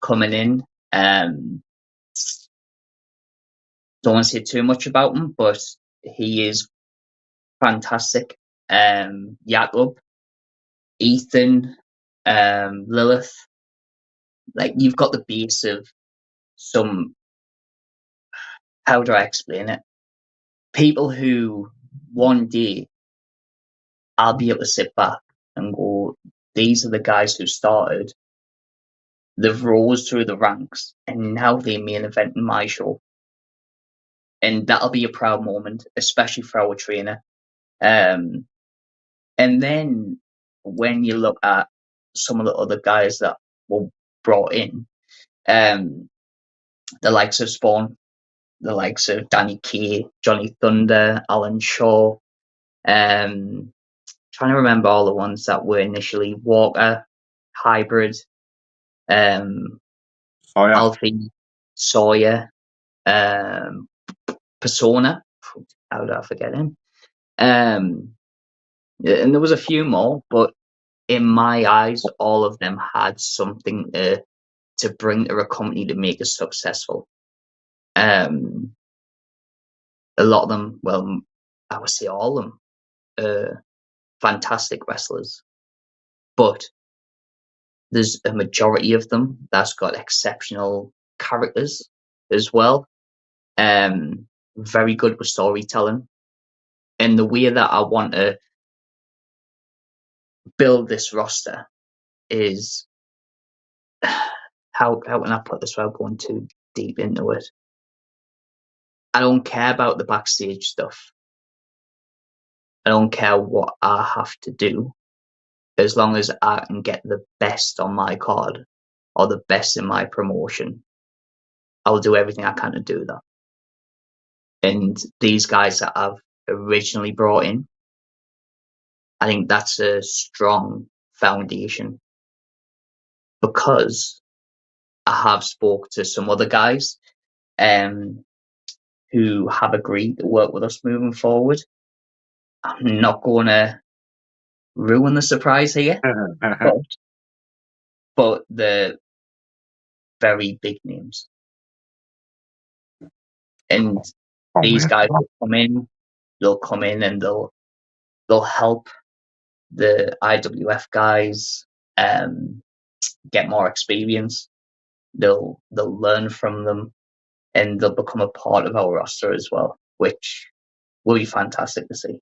coming in. Don't want to say too much about him, but he is fantastic. Jakob, Ethan, Lilith. Like, you've got the base of some, how do I explain it? People who one day I'll be able to sit back and go, these are the guys who started. They've rose through the ranks and now they main event in my show. And that'll be a proud moment, especially for our trainer. And then when you look at some of the other guys that were brought in, the likes of Spawn, the likes of Danny Key, Johnny Thunder, Alan Shaw, trying to remember all the ones that were initially Walker, Hybrid, Alfie, Sawyer, Persona. How did I forget him? And there was a few more, but in my eyes, all of them had something to bring to a company to make it successful. A lot of them, well, I would say all of them, fantastic wrestlers, but there's a majority of them that's got exceptional characters as well. Very good with storytelling. And the way that I want to build this roster is how can I put this without going too deep into it? I don't care about the backstage stuff. I don't care what I have to do, as long as I can get the best on my card or the best in my promotion. I'll do everything I can to do that. And these guys that I've originally brought in, I think that's a strong foundation, because I have spoke to some other guys who have agreed to work with us moving forward. I'm not going to ruin the surprise here, but the very big names. And these guys will come in, they'll come in and they'll help the IWF guys get more experience. They'll learn from them, and they'll become a part of our roster as well, which will be fantastic to see.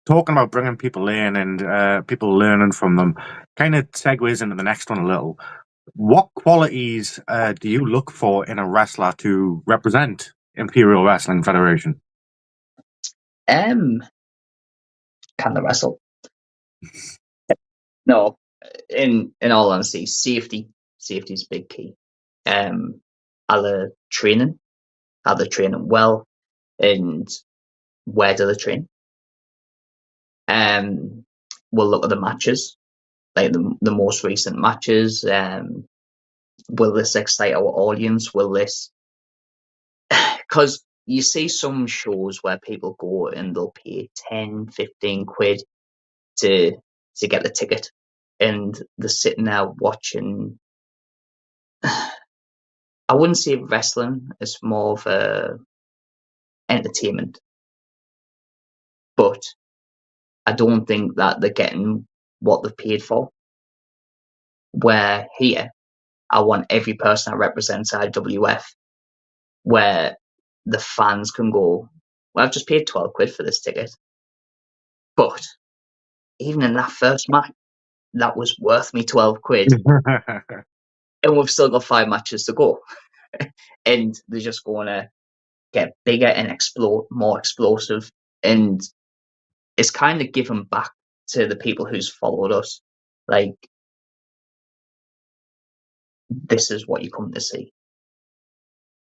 Talking about bringing people in and people learning from them, kind of segues into the next one a little. What qualities do you look for in a wrestler to represent Imperial Wrestling Federation? Can they wrestle? No, in all honesty, safety is big key. Are they training? Are they training well? And where do they train? We'll look at the matches, like the most recent matches. Will this excite our audience? Will this... Because you see some shows where people go and they'll pay 10, 15 quid to get the ticket, and they're sitting there watching... I wouldn't say wrestling, it's more of a entertainment. But I don't think that they're getting what they've paid for. Where here, I want every person that represents IWF, where the fans can go, well, I've just paid 12 quid for this ticket. But even in that first match, that was worth me 12 quid. And we've still got 5 matches to go. And they're just going to get bigger and more explosive. And it's kind of given back to the people who's followed us. Like, this is what you come to see.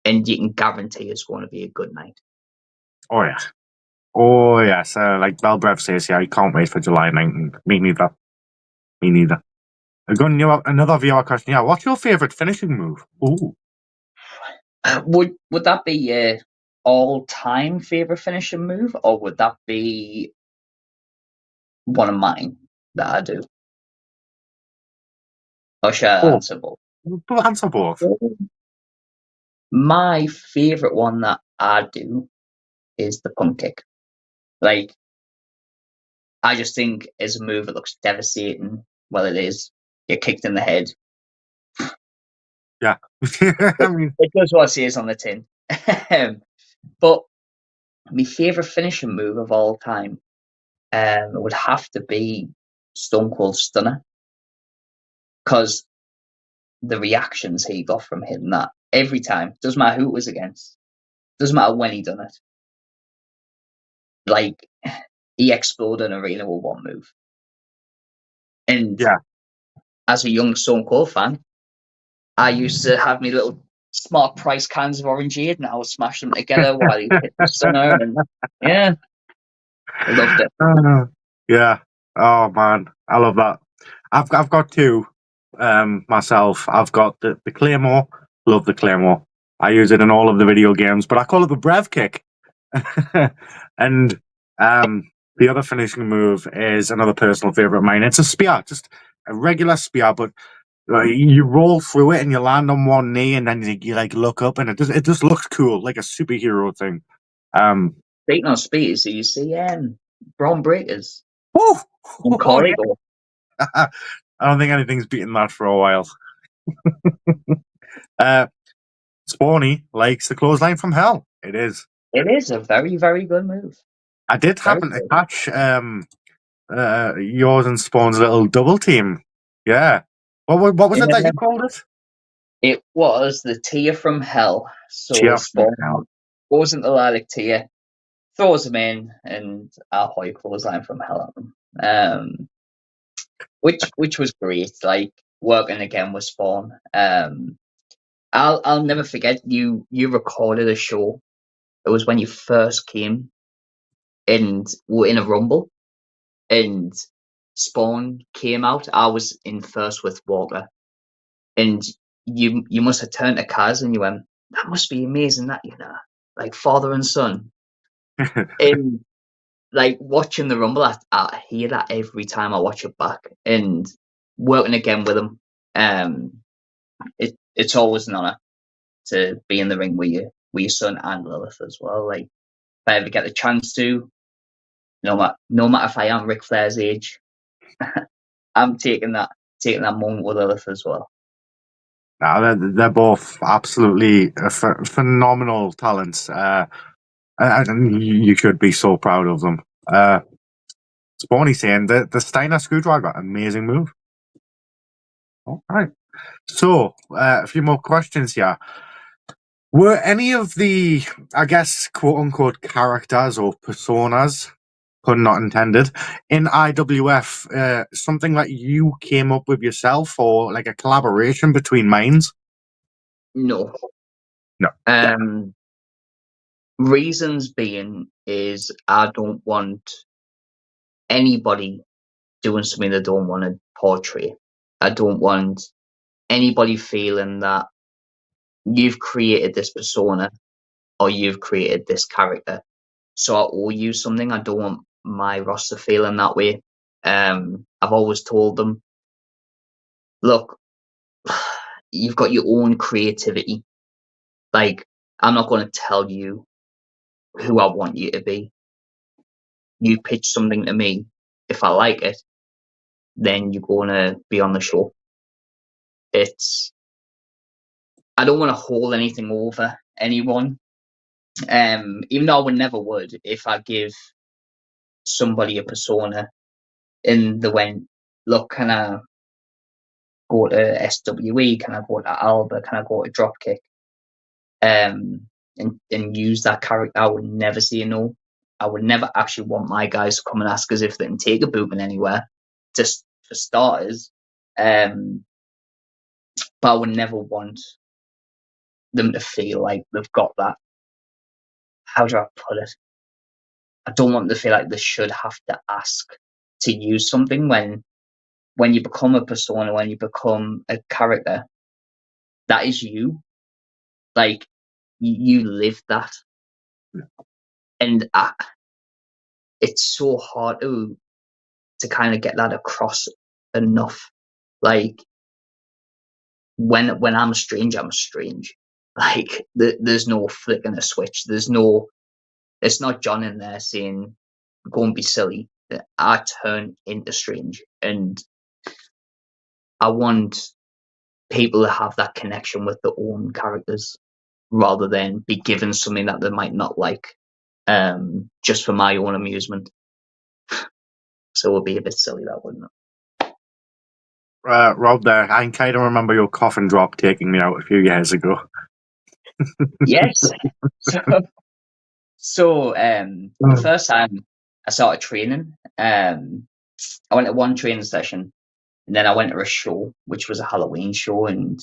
And you can guarantee it's going to be a good night. Oh, yeah. Oh, yes. Like Belbrev says, yeah, I can't wait for July 19th. Me neither. I've got another viewer question. Yeah, what's your favourite finishing move? Ooh. Would that be your all-time favourite finishing move, or would that be one of mine that I do? Or should I answer both? Answer both. My favourite one that I do is the pump kick. Like, I just think as a move it looks devastating. Well, it is. You're kicked in the head. Yeah. I mean, it does what it says on the tin. But my favourite finishing move of all time would have to be Stone Cold Stunner. Because the reactions he got from hitting that every time, doesn't matter who it was against, doesn't matter when he done it, like he exploded an arena with one move. And Yeah. as a young Stone Cold fan, I used to have me little smart price cans of orangeade, and I would smash them together while he hit the stunner. And yeah, I loved it. Yeah. Oh man, I love that. I've got two myself. I've got the Claymore. Love the Claymore. I use it in all of the video games, but I call it the Brev kick. And the other finishing move is another personal favorite of mine. It's a spear, just a regular spear, but you roll through it and you land on one knee, and then you like look up, and it just looks cool, like a superhero thing. Speaking of speed, so you see Braun Breakers Oh, and oh Corrigo. yeah. I don't think anything's beaten that for a while. uh, Spawny likes the clothesline from hell. It is. It is a very, very good move. I did Very happen to good. catch yours and Spawn's little double team. Yeah. What was it that Yeah. you called it? It was the Tia from Hell. So Cheer from Spawn hell. goes into the Lilac Tia, throws him in, and Ahoy clothesline from Hell at them. Which was great. Like working again with Spawn. I'll never forget you recorded a show. It was when you first came and were in a rumble, and Spawn came out. I was in first with Walker, and you must have turned to Kaz and you went, "That must be amazing, that like father and son." And like watching the rumble, I hear that every time I watch it back, and working again with him. It's always an honor to be in the ring with your son and Lilith as well. Like if I ever get the chance to, no matter if I am Ric Flair's age, I'm taking that moment with Lilith as well. No, they're both absolutely phenomenal talents. And you should be so proud of them. Spawny saying the Steiner screwdriver, amazing move. All right. So, a few more questions here. Were any of the, I guess, quote unquote, characters or personas, pun not intended, in IWF something that you came up with yourself, or like a collaboration between minds? No. No. Reasons being is I don't want anybody doing something they don't want to portray. I don't want anybody feeling that you've created this persona or you've created this character, so I owe you something. I don't want my roster feeling that way. I've always told them, look, you've got your own creativity. Like, I'm not going to tell you who I want you to be. You pitch something to me. If I like it, then you're going to be on the show. I don't want to hold anything over anyone. Even though I would if I give somebody a persona and they went, look, can I go to SWE? Can I go to Alba? Can I go to Dropkick? And use that character, I would never say no. I would never actually want my guys to come and ask us if they can take a boot anywhere, just for starters. But I would never want them to feel like they've got that. How do I put it? I don't want them to feel like they should have to ask to use something when you become a persona, when you become a character, that is you. Like you live that, and it's so hard to kind of get that across enough. Like when I'm strange, I'm strange. Like there's no flicking a switch. It's not John in there saying, "Go and be silly." I turn into strange, and I want people to have that connection with their own characters rather than be given something that they might not like, just for my own amusement. So it would be a bit silly, that wouldn't it? Rob, there, I kind of remember your coffin drop taking me out a few years ago. Yes. So the first time I started training, I went to one training session, and then I went to a show, which was a Halloween show, and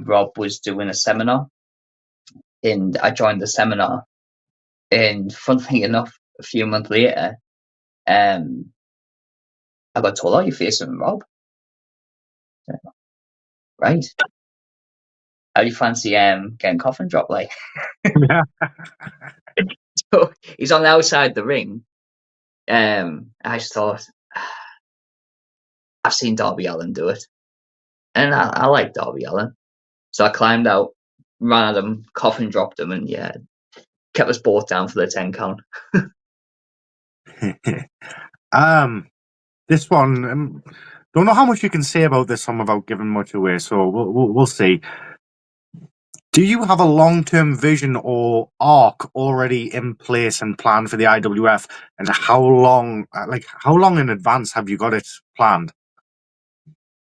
Rob was doing a seminar, and I joined the seminar. And funnily enough, a few months later, I got told, "Oh, you're facing Rob, right? How do you fancy getting coffin drop like?" Yeah. So he's on the outside the ring. I just thought, I've seen Darby Allin do it, and I like Darby Allin. So I climbed out, ran at him, coffin dropped him, and yeah, kept us both down for the 10 count. This one, don't know how much you can say about this one without giving much away, so we'll see. Do you have a long-term vision or arc already in place and planned for the IWF? And how long in advance have you got it planned?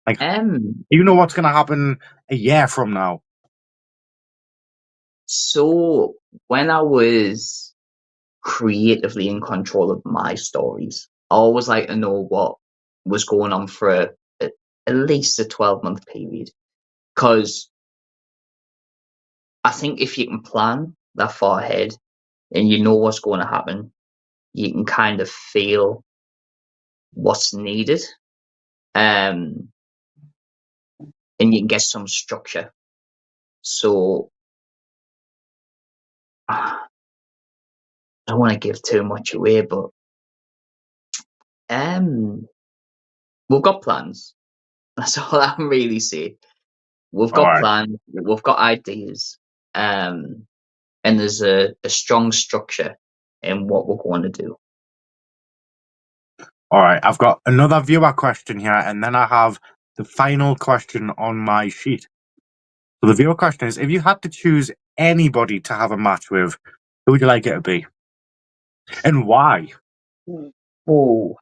Like, Um, do you know what's going to happen a year from now? so when I was creatively in control of my stories, I always like to know what was going on for at least a 12-month period. Because I think if you can plan that far ahead and you know what's going to happen, you can kind of feel what's needed. And you can get some structure. So I don't want to give too much away, but we've got plans. That's all I can really say. We've All got right. plans, we've got ideas, and there's a strong structure in what we're going to do. All right. I've got another viewer question here, and then I have the final question on my sheet. So the viewer question is, if you had to choose anybody to have a match with, who would you like it to be? And why? Oh,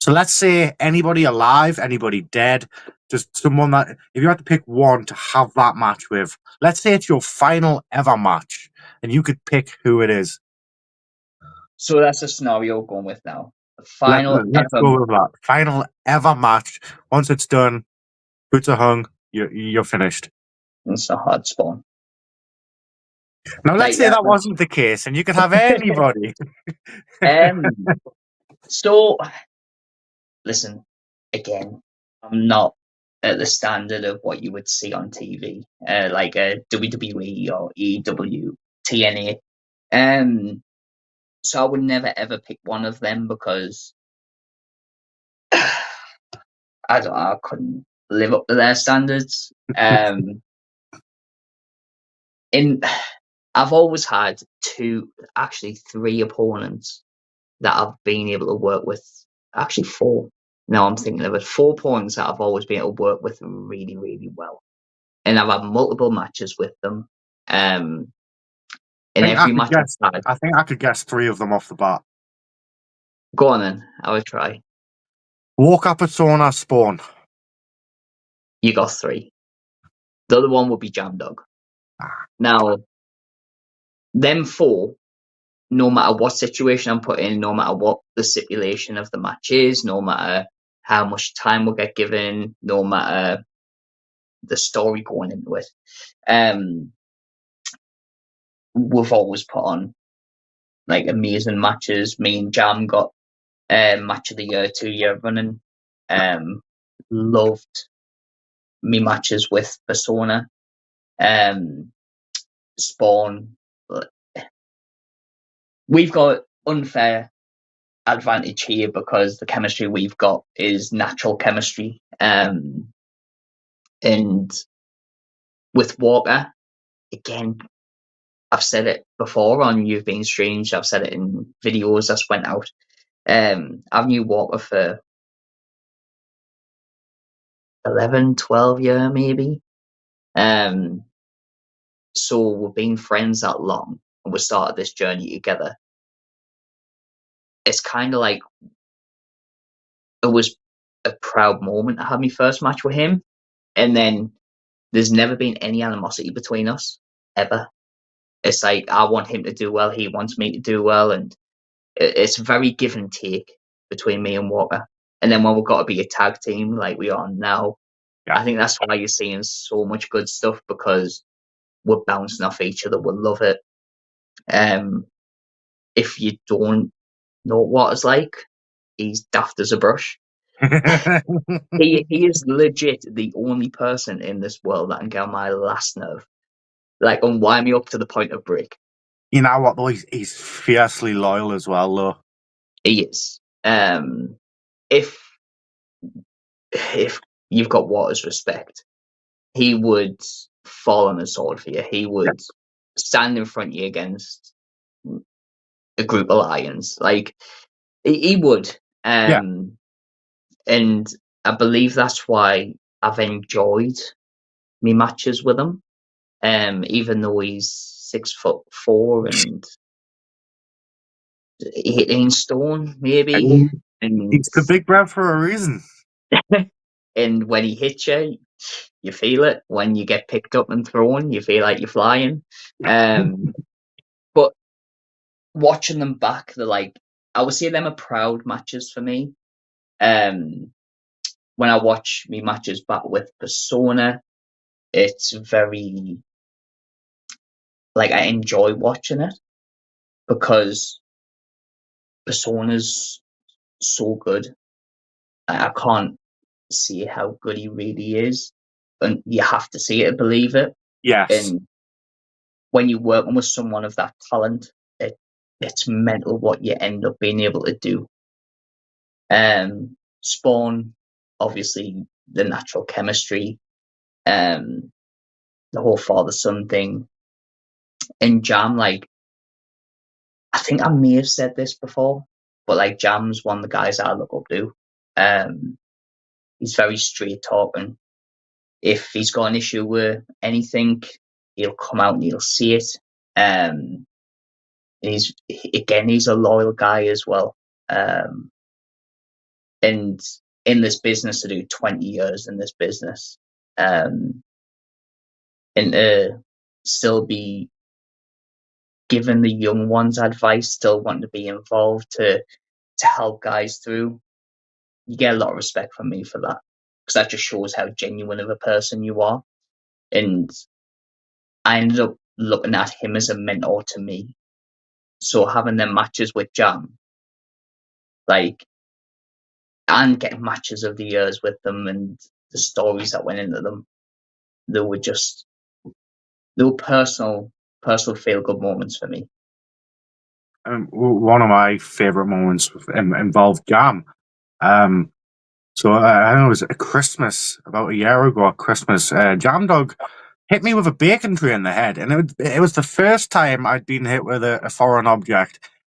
So let's say anybody alive, anybody dead, just someone that, if you had to pick one to have that match with, let's say it's your final ever match, and you could pick who it is. so that's the scenario we're going with now. The Let, final let's ever. go with that. Final ever match. Once it's done, boots are hung, you're finished. It's a hard spawn. Now, let's Like say that. that wasn't the case, and you could have anybody. So listen, again, I'm not at the standard of what you would see on TV, like a WWE or EW, TNA. So I would never ever pick one of them because I don't know, I couldn't live up to their standards. In I've always had actually three opponents that I've been able to work with. Actually, four. Now I'm thinking of it. 4 opponents that I've always been able to work with really, really well, and I've had multiple matches with them. And every match I've had. I think I could guess 3 of them off the bat. Go on then. I would try. Walker, Persona, Spawn. You got 3. The other one would be Jam Dog. Now, them 4, no matter what situation I'm put in, no matter what the stipulation of the match is, no matter how much time will get given, no matter the story going into it, we've always put on like amazing matches. Me and Jam got match of the year 2 year running. Loved me matches with Persona, Spawn. We've got unfair advantage here because the chemistry we've got is natural chemistry. And with Walker, again, I've said it before on You've Been Strange. I've said it in videos that's went out. I've knew Walker for 11, 12 years maybe. So we've been friends that long and we started this journey together. It's kind of like it was a proud moment to have my first match with him. And then there's never been any animosity between us, ever. It's like I want him to do well, he wants me to do well, and it's very give and take between me and Walker. And then when we've got to be a tag team like we are now, Yeah. I think that's why you're seeing so much good stuff, because we're bouncing off each other. We love it. If you don't know what it's like, he's daft as a brush. He is legit the only person in this world that can get on my last nerve, like unwind me up to the point of break. You know what, though? He's fiercely loyal as well, though. He is. If you've got Waters' respect, he would fall on a sword for you. He would stand in front of you against a group of lions. Like he would. And I believe that's why I've enjoyed me matches with him. Even though he's 6'4" and 18 stone, maybe. And He's the big bro for a reason. and when he hits you, you feel it. When you get picked up and thrown, you feel like you're flying. But watching them back, they're like, I would say them are proud matches for me. When I watch me matches back with Persona, it's very like I enjoy watching it because Persona's so good. I can't see how good he really is, and you have to see it to believe it. Yes. And when you're working with someone of that talent, it's mental what you end up being able to do. Spawn, obviously, the natural chemistry, the whole father-son thing, and Jam, like, I think I may have said this before, but like Jam's one of the guys I look up to. He's very straight talking. If he's got an issue with anything, he'll come out and he'll see it. And he's a loyal guy as well. And in this business, to do 20 years in this business, and to still be giving the young ones advice, still wanting to be involved to help guys through, you get a lot of respect from me for that, because that just shows how genuine of a person you are. And I ended up looking at him as a mentor to me. So having them matches with Jam, like, and getting matches of the years with them and the stories that went into them, they were personal feel good moments for me. One of my favorite moments involved Jam. So I know it was at Christmas, about a year ago at Christmas, Jam Dog hit me with a bacon tray in the head, and it was the first time I'd been hit with a foreign object.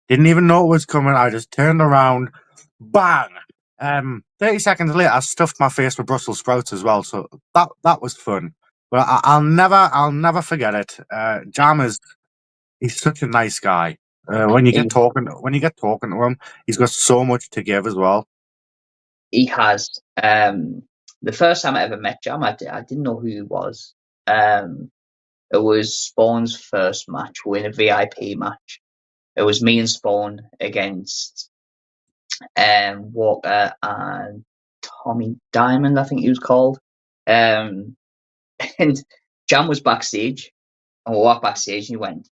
Didn't even know it was coming. I just turned around, bang. 30 seconds later, I stuffed my face with Brussels sprouts as well. So that was fun. But I'll never forget it. Jam he's such a nice guy. When you get talking to him, he's got so much to give as well. He has. The first time I ever met Jam, I didn't know who he was. It was Spawn's first match. We're in a VIP match. It was me and Spawn against Walker and Tommy Diamond, I think he was called. And Jam was backstage, and we walked backstage, and he went,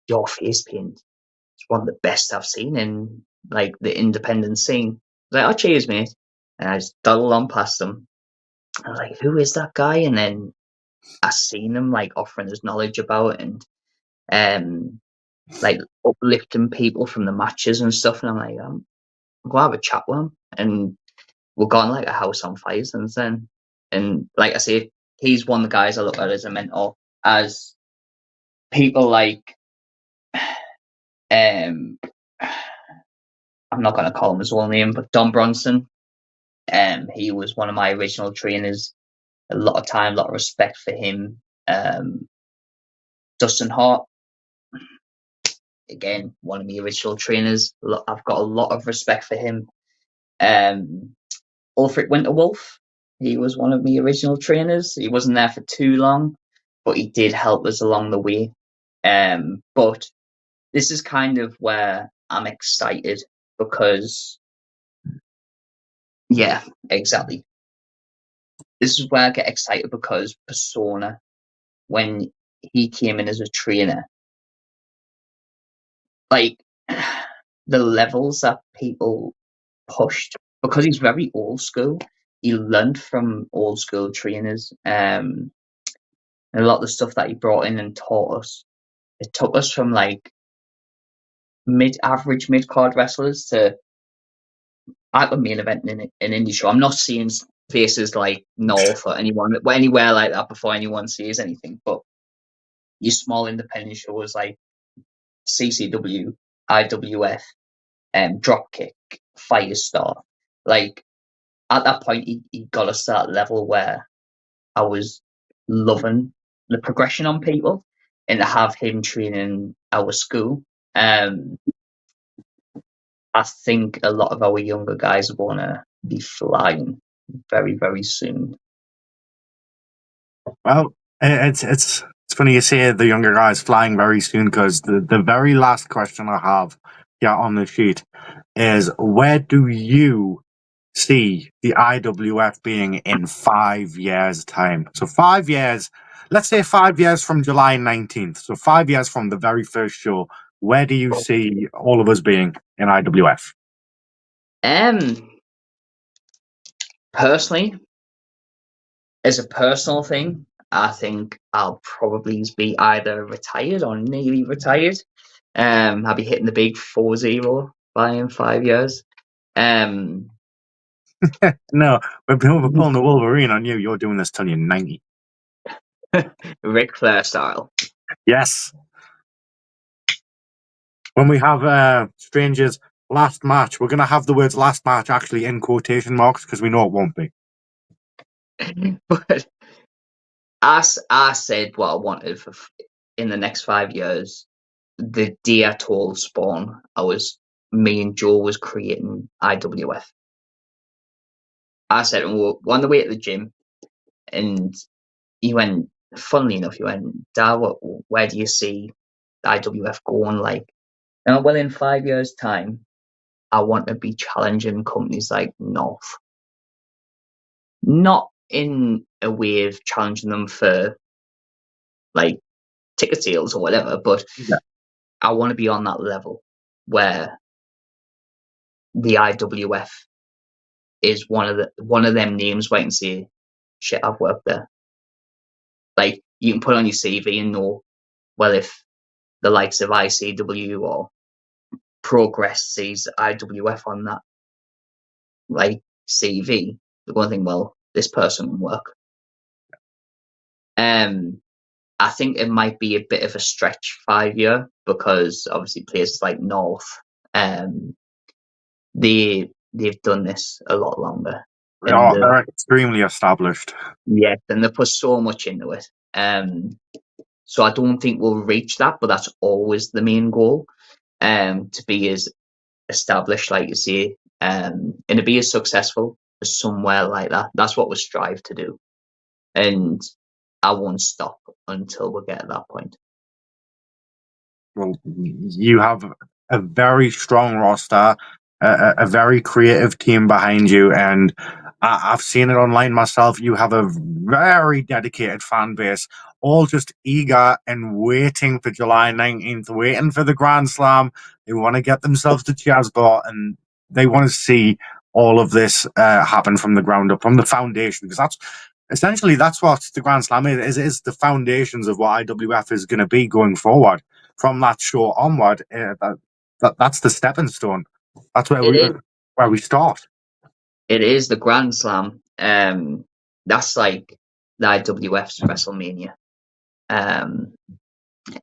"Your face paint is one of the best I've seen in like the independent scene." I was like, "Oh, cheers, mate." And I just dawdled on past him. I was like, "Who is that guy?" And then I seen him like offering his knowledge about it and like uplifting people from the matches and stuff. And I'm like, I'm going to have a chat with him. And we're gone like a house on fire since then. And like I say, he's one of the guys I look at as a mentor. As people like, I'm not going to call him his whole name, but Don Bronson. He was one of my original trainers. A lot of time, a lot of respect for him. Dustin Hart, again, one of my original trainers. I've got a lot of respect for him. Ulfric Winterwolf, he was one of my original trainers. He wasn't there for too long, but he did help us along the way. But this is kind of where I'm excited because, yeah, exactly. This is where I get excited because Persona, when he came in as a trainer, like the levels that people pushed, because he's very old school. He learned from old school trainers, and a lot of the stuff that he brought in and taught us. It took us from like average mid card wrestlers to at the main event in an indie show. I'm not seeing faces like North or anyone anywhere like that before anyone sees anything, but your small independent shows like CCW, IWF, Dropkick, Firestar. Like at that point, he got us to that level where I was loving the progression on people, and to have him training our school. I think a lot of our younger guys are going to be flying very, very soon. Well, it's funny you say the younger guys flying very soon, because the very last question I have here on the sheet is, where do you see the IWF being in 5 years' time? So 5 years, let's say 5 years from July 19th. So 5 years from the very first show, where do you see all of us being in IWF? Personally, as a personal thing, I think I'll probably be either retired or nearly retired. I'll be hitting the big 4-0 by in 5 years. No, we're pulling the Wolverine on you. You're doing this till you're 90. Ric Flair style. Yes. When we have Stranger's last match, we're going to have the words last match actually in quotation marks, because we know it won't be. But I said what I wanted in the next 5 years. The day I told Spawn me and Joe was creating IWF. I said, we're on the way to the gym, and he went, funnily enough, he went, Dad, where do you see the IWF going? Like, well, in 5 years' time, I want to be challenging companies like North. Not in a way of challenging them for, like, ticket sales or whatever, but Yeah. I want to be on that level where the IWF is one of them names where I can say, shit, I've worked there. Like, you can put on your CV and know, well, if the likes of ICW or Progress sees IWF on that, like, CV, they're going to think, well, this person can work. I think it might be a bit of a stretch 5 year, because obviously places like North, they've done this a lot longer. And They're extremely established. yeah, and they put so much into it. So I don't think we'll reach that, but that's always the main goal. To be as established, like you say, and to be as successful as somewhere like that. That's what we strive to do. And I won't stop until we get to that point. Well, you have a very strong roster, a very creative team behind you, and I've seen it online myself. You have a very dedicated fan base, all just eager and waiting for July 19th, waiting for the Grand Slam. They want to get themselves to Chasbot, and they want to see all of this happen from the ground up, from the foundation, because that's what the Grand Slam is the foundations of what IWF is going to be going forward. From that show onward, that's the stepping stone. That's where we start. It is the Grand Slam. That's like the IWF's WrestleMania.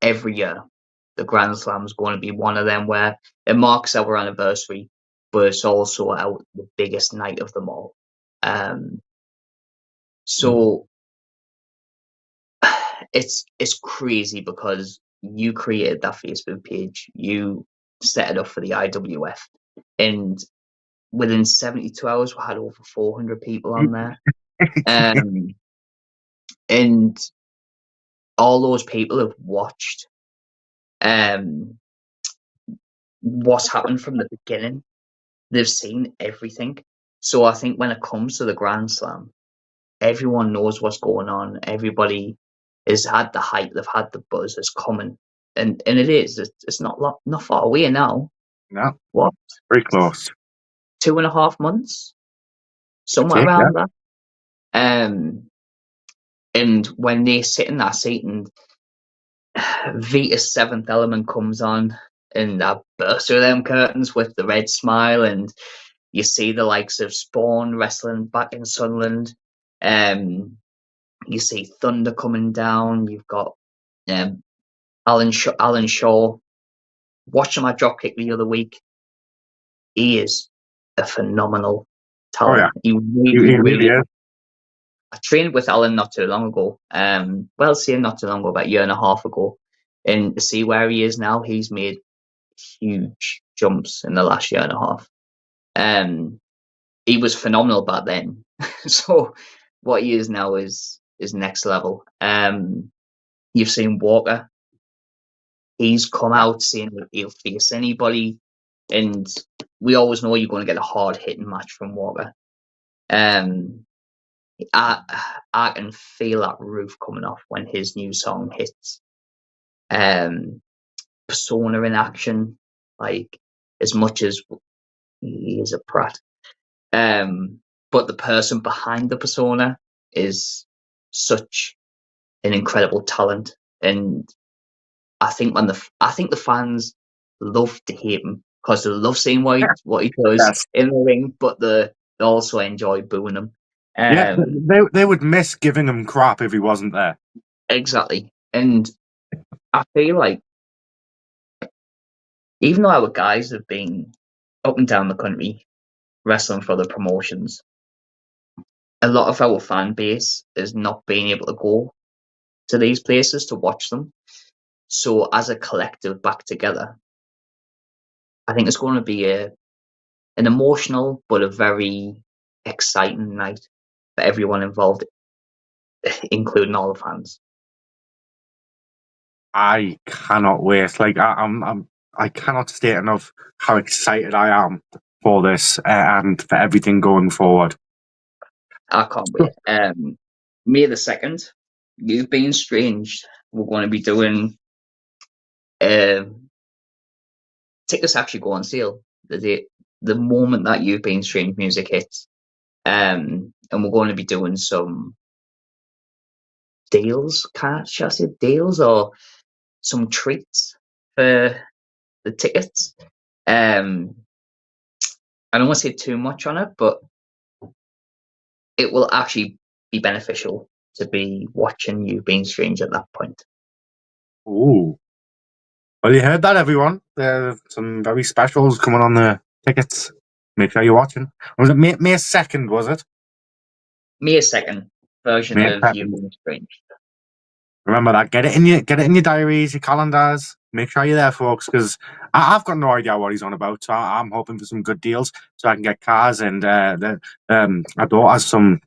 Every year, the Grand Slam is going to be one of them where it marks our anniversary, but it's also the biggest night of them all. So it's crazy, because you created that Facebook page, you set it up for the IWF, and within 72 hours we had over 400 people on there. And all those people have watched what's happened from the beginning. They've seen everything. So I think when it comes to the Grand Slam, everyone knows what's going on. Everybody has had the hype. They've had the buzz. It's coming, and it is. It's not far away now. No, What? very close. 2.5 months, somewhere Okay, around that. And when they sit in that seat and Vita's Seventh Element comes on, and I burst through them curtains with the red smile, and you see the likes of Spawn wrestling back in Sunderland. You see Thunder coming down. You've got Alan Shaw. Watching my dropkick the other week, he is a phenomenal talent. Oh, yeah. He He really really is. I trained with Alan not too long ago. Not too long ago, about a year and a half ago. And to see where he is now, he's made huge jumps in the last year and a half. He was phenomenal back then. So what he is now is next level. You've seen Walker. He's come out saying he'll face anybody, and we always know you're going to get a hard hitting match from Walker. I can feel that roof coming off when his new song hits. Persona in action, like, as much as he is a prat, but the person behind the persona is such an incredible talent, and I think the fans love to hate him because they love seeing what he does Yes. in the ring, but they also enjoy booing him. Yeah, they would miss giving him crap if he wasn't there. Exactly. And I feel like, even though our guys have been up and down the country wrestling for the promotions, a lot of our fan base is not being able to go to these places to watch them. So as a collective back together, I think it's going to be an emotional but a very exciting night for everyone involved, including all the fans. I cannot wait. Like I cannot state enough how excited I am for this and for everything going forward. I can't wait. May the 2nd, You've Been Strange. We're going to be doing tickets actually go on sale the moment that You've Been Strange music hits. And we're going to be doing some deals, should I say deals, or some treats for the tickets. I don't want to say too much on it, but it will actually be beneficial to be watching You've Been Strange at that point. Ooh. Well, you heard that, everyone. There's some very specials coming on the tickets. Make sure you're watching. Was it May 2nd, was it? May 2nd version May of 2nd. You've Been Strange. Remember that. Get it in your diaries, your calendars. Make sure you're there, folks, because I've got no idea what he's on about. So I'm hoping for some good deals so I can get cars and our daughter has some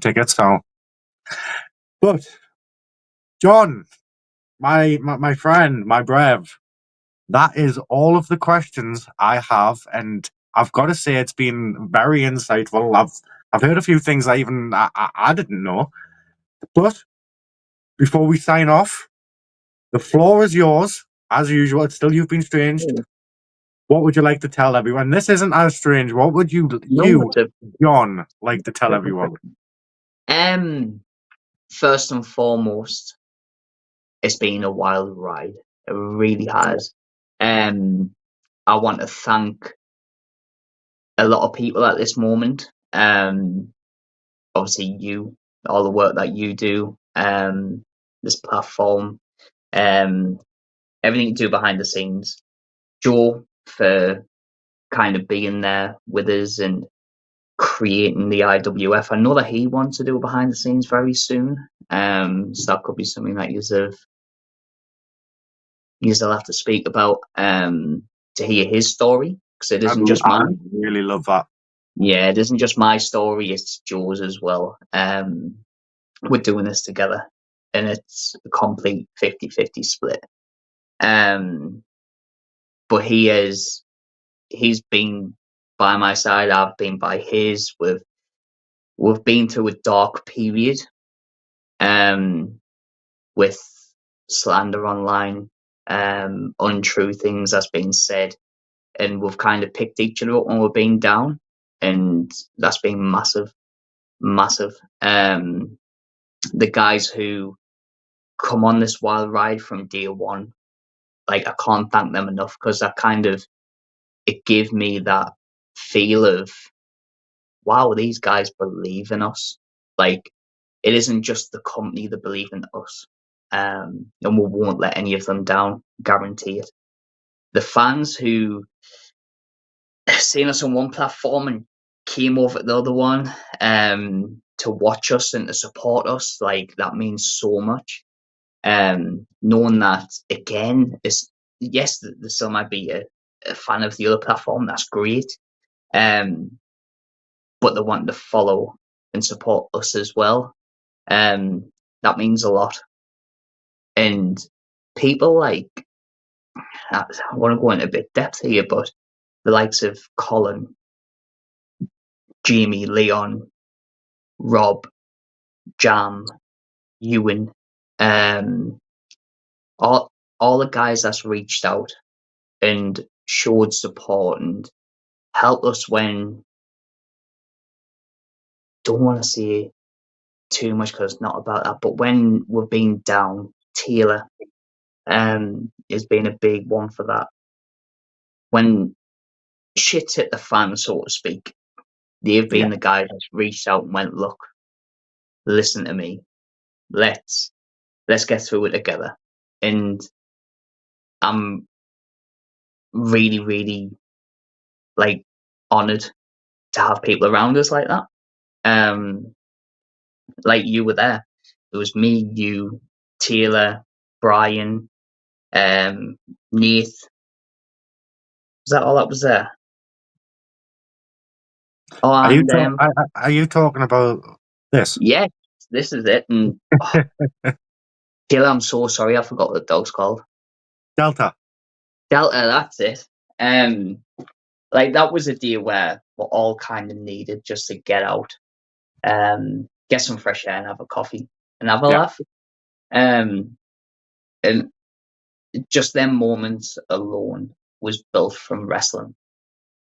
tickets. So, but John, my friend, my brev, that is all of the questions I have, and I've got to say it's been very insightful. I've heard a few things I didn't know, but before we sign off, the floor is yours as usual. It's still You've Been Strange. What would you like to tell everyone? This isn't as strange. What would you, John, like to tell everyone? First and foremost, it's been a wild ride. It really has. I want to thank a lot of people at this moment. Obviously you, all the work that you do, this platform, everything you do behind the scenes. Joe, for kind of being there with us and creating the IWF. I know that he wants to do behind the scenes very soon. So that could be something that you'll have to speak about to hear his story, because it isn't just mine. I really love that. Yeah, it isn't just my story, it's Joe's as well. We're doing this together, and it's a complete 50-50 split. But he's been by my side. I've been by his. We've been through a dark period, with slander online, untrue things that's been said, and we've kind of picked each other up when we've been down, and that's been massive, massive. The guys who come on this wild ride from day one, like, I can't thank them enough, because it gave me that feel of, wow, these guys believe in us. Like, it isn't just the company that believe in us, and we won't let any of them down, guarantee it. The fans who seen us on one platform and came over to the other one, to watch us and to support us, like, that means so much. Knowing that, again, is, yes, there still might be a fan of the other platform, that's great, but they want to follow and support us as well. That means a lot. And people like, I want to go into a bit depth here, but the likes of Colin, Jamie, Leon, Rob, Jam, Ewan, all the guys that's reached out and showed support and helped us when, don't want to say too much because it's not about that, but when we've been down, Taylor has been a big one for that. When shit's hit the fan, so to speak, they've been the guys that reached out and went, look, listen to me, let's get through it together. And I'm really, really, like, honoured to have people around us like that. Like, you were there. It was me, you, Taylor, Brian, Nath. Is that all that was there? Oh, Are you, and are you talking about this? yeah, this is it. And Taylor, I'm so sorry, I forgot what the dog's called. Delta. That's it. Like, that was a day where we're all kind of needed just to get out, get some fresh air and have a coffee and have a laugh. And just them moments alone was built from wrestling.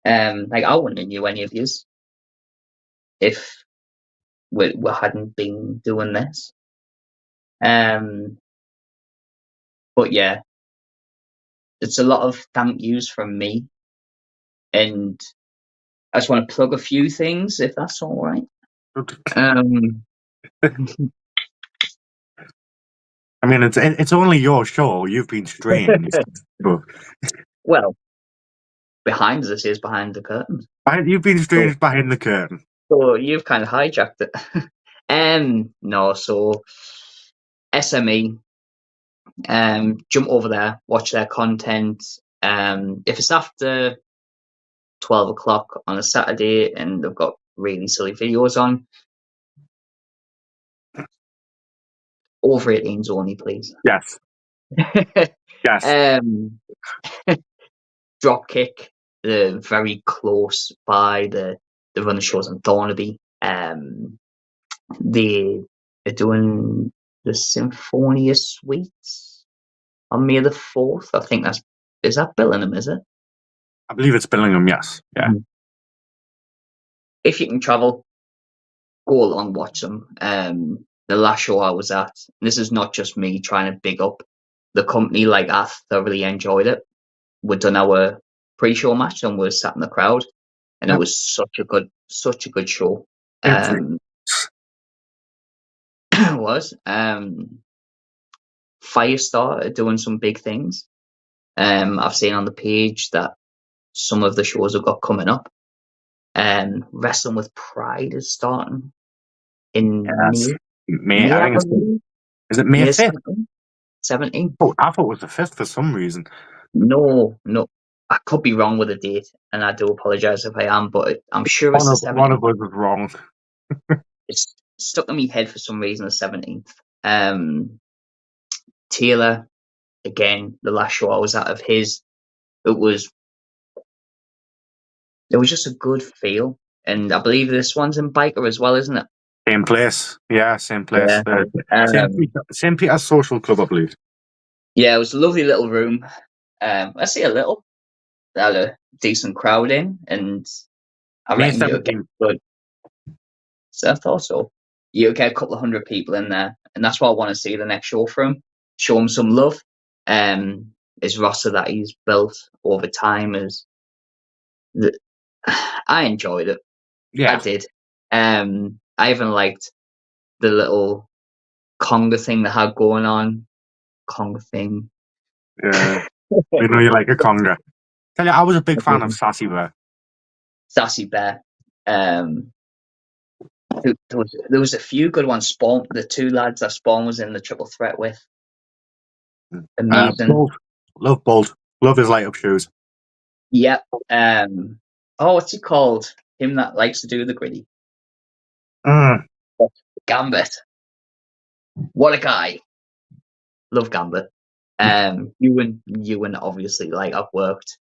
Like, I wouldn't have knew any of yous if we hadn't been doing this. But yeah, it's a lot of thank yous from me, and I just want to plug a few things, if that's all right. I mean, it's only your show. You've been strange. Well, behind this is behind the curtain. You've been strange behind the curtain. So you've kind of hijacked it. No, so SME, jump over there, watch their content. If it's after 12 o'clock on a Saturday and they've got really silly videos on, over 18s only, please. Yes. Yes. Dropkick, they're very close by. They run the shows in Thornaby. They're doing the Symphonia Suites on May the 4th. I think is that Billingham, is it? I believe it's Billingham, yes. Yeah. If you can travel, go along, watch them. The last show I was at, this is not just me trying to big up the company, like, I thoroughly enjoyed it. We'd done our pre-show match and we sat in the crowd, and it was such a good show. It was. Firestar are doing some big things. I've seen on the page that some of the shows have got coming up. Wrestling with Pride is starting in May. I think is it May 5th? 17th. Oh, I thought it was the 5th for some reason. No. I could be wrong with the date, and I do apologise if I am, but I'm sure it's the 17th. One of us is wrong. It's stuck in my head for some reason, the 17th. Taylor again, the last show I was at of his, it was just a good feel. And I believe this one's in Biker as well, isn't it? Same place. Yeah, same place. Yeah. St. Peter's Social Club, I believe. Yeah, it was a lovely little room. I say a little. They had a decent crowd in, and I May reckon you'll get 17th. good. So I thought so. You'll get a couple of hundred people in there, and that's what I want to see the next show from. Show him some love. His roster that he's built over time is. I enjoyed it. Yeah. I did. I even liked the little conga thing they had going on. Conga thing. Yeah. We know you like a conga. Tell you, I was a big fan of Sassy Bear. Sassy Bear. There was a few good ones. Spawn, the two lads that Spawn was in the triple threat with. Amazing. Bolt. Love Bolt. Love his light up shoes. Yep. What's he called? Him that likes to do the gritty. Gambit. What a guy. Love Gambit. Ewan obviously, like, I've worked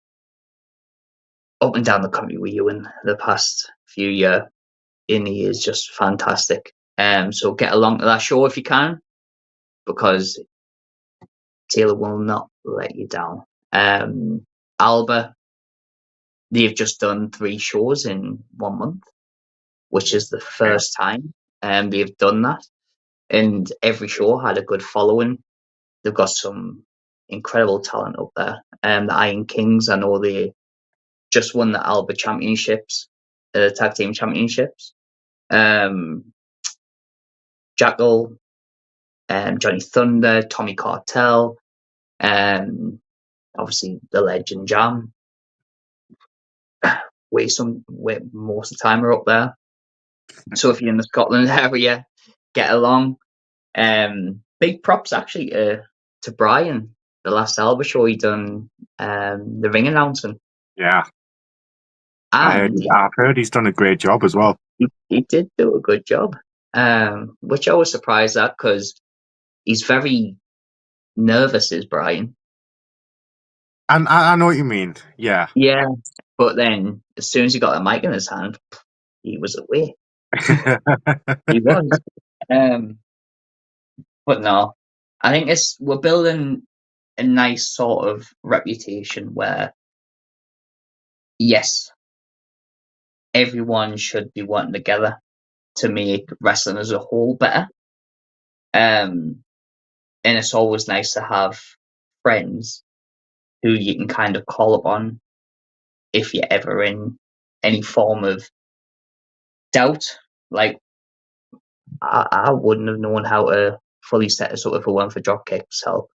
up and down the country with Ewan the past few years, and he is just fantastic. So get along to that show if you can, because Taylor will not let you down. Alba, they've just done 3 shows in 1 month, which is the first time they've done that, and every show had a good following. They've got some incredible talent up there. The Iron Kings, I know they just won the Alba Championships, Tag Team Championships. Jackal, Johnny Thunder, Tommy Cartel, obviously the Legend Jam. Most of the time are up there. So if you're in the Scotland area, get along. Big props actually to Brian. The last Alba show he done the ring announcing. Yeah. And I've heard he's done a great job as well. He did do a good job, which I was surprised at, because he's very nervous, is Brian. And I know what you mean. Yeah. Yeah, but then as soon as he got a mic in his hand, he was away. He was. But no, I think we're building a nice sort of reputation where, yes, everyone should be working together to make wrestling as a whole better. And it's always nice to have friends who you can kind of call upon if you're ever in any form of doubt. Like, I wouldn't have known how to fully set us up if it weren't for Dropkick's help.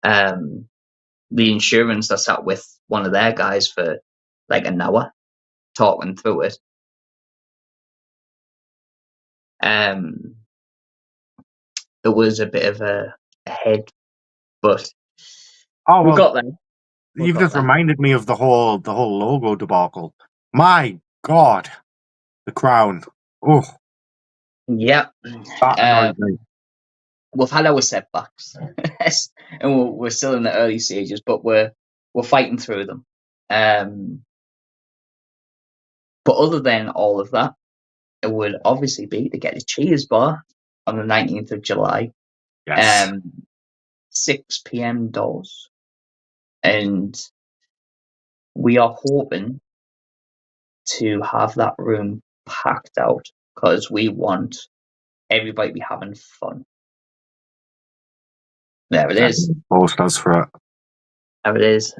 The insurance, I sat with one of their guys for like an hour talking through it. It was a bit of a head, but we got there. You've just reminded me of the whole logo debacle. My God, the crown. Oh, yeah. that annoyed me. We've had our setbacks, and we're still in the early stages, but we're fighting through them. But other than all of that, it would obviously be to get a cheers bar on the 19th of July. Yes. 6 p.m. doors. And we are hoping to have that room packed out, because we want everybody to be having fun. There it is. Posters for it. There it is.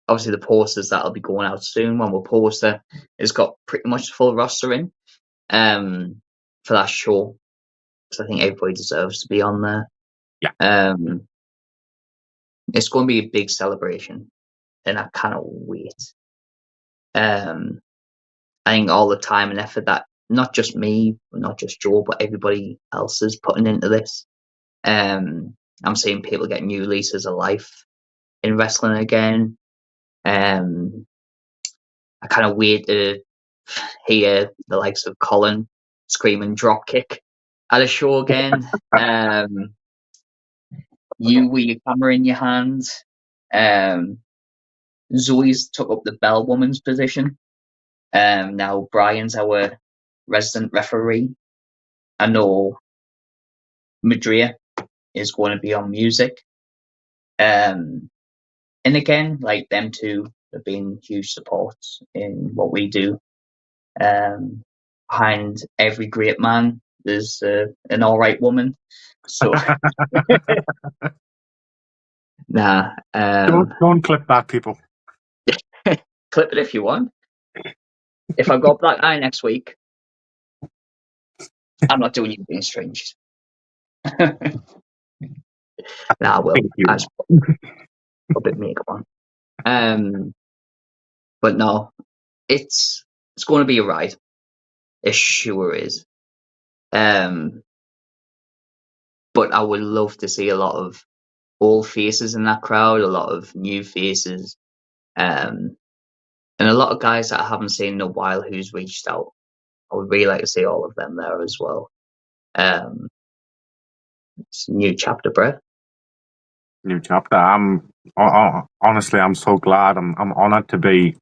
Obviously the posters that'll be going out soon. When we'll post it, it's got pretty much the full roster in for that show. So I think everybody deserves to be on there. Yeah. It's going to be a big celebration, and I cannot wait. I think all the time and effort that not just me, not just Joe, but everybody else is putting into this. I'm seeing people get new leases of life in wrestling again. I kind of wait to hear the likes of Colin screaming drop kick at a show again. You with your camera in your hand. Zoe's took up the bellwoman's position. Now Brian's our resident referee. I know Madria is going to be on music. And again, like them two have been huge supports in what we do. Behind every great man, there's an all right woman. So, nah. Don't clip that, people. Clip it if you want. If I've got black eye next week, I'm not doing you being strange. Nah, I will. I just put a bit of makeup on. But no, it's going to be a ride. It sure is. But I would love to see a lot of old faces in that crowd, a lot of new faces, and a lot of guys that I haven't seen in a while who's reached out. I would really like to see all of them there as well. It's a new chapter, Brett. New chapter. Honestly, I'm so glad. I'm honoured to be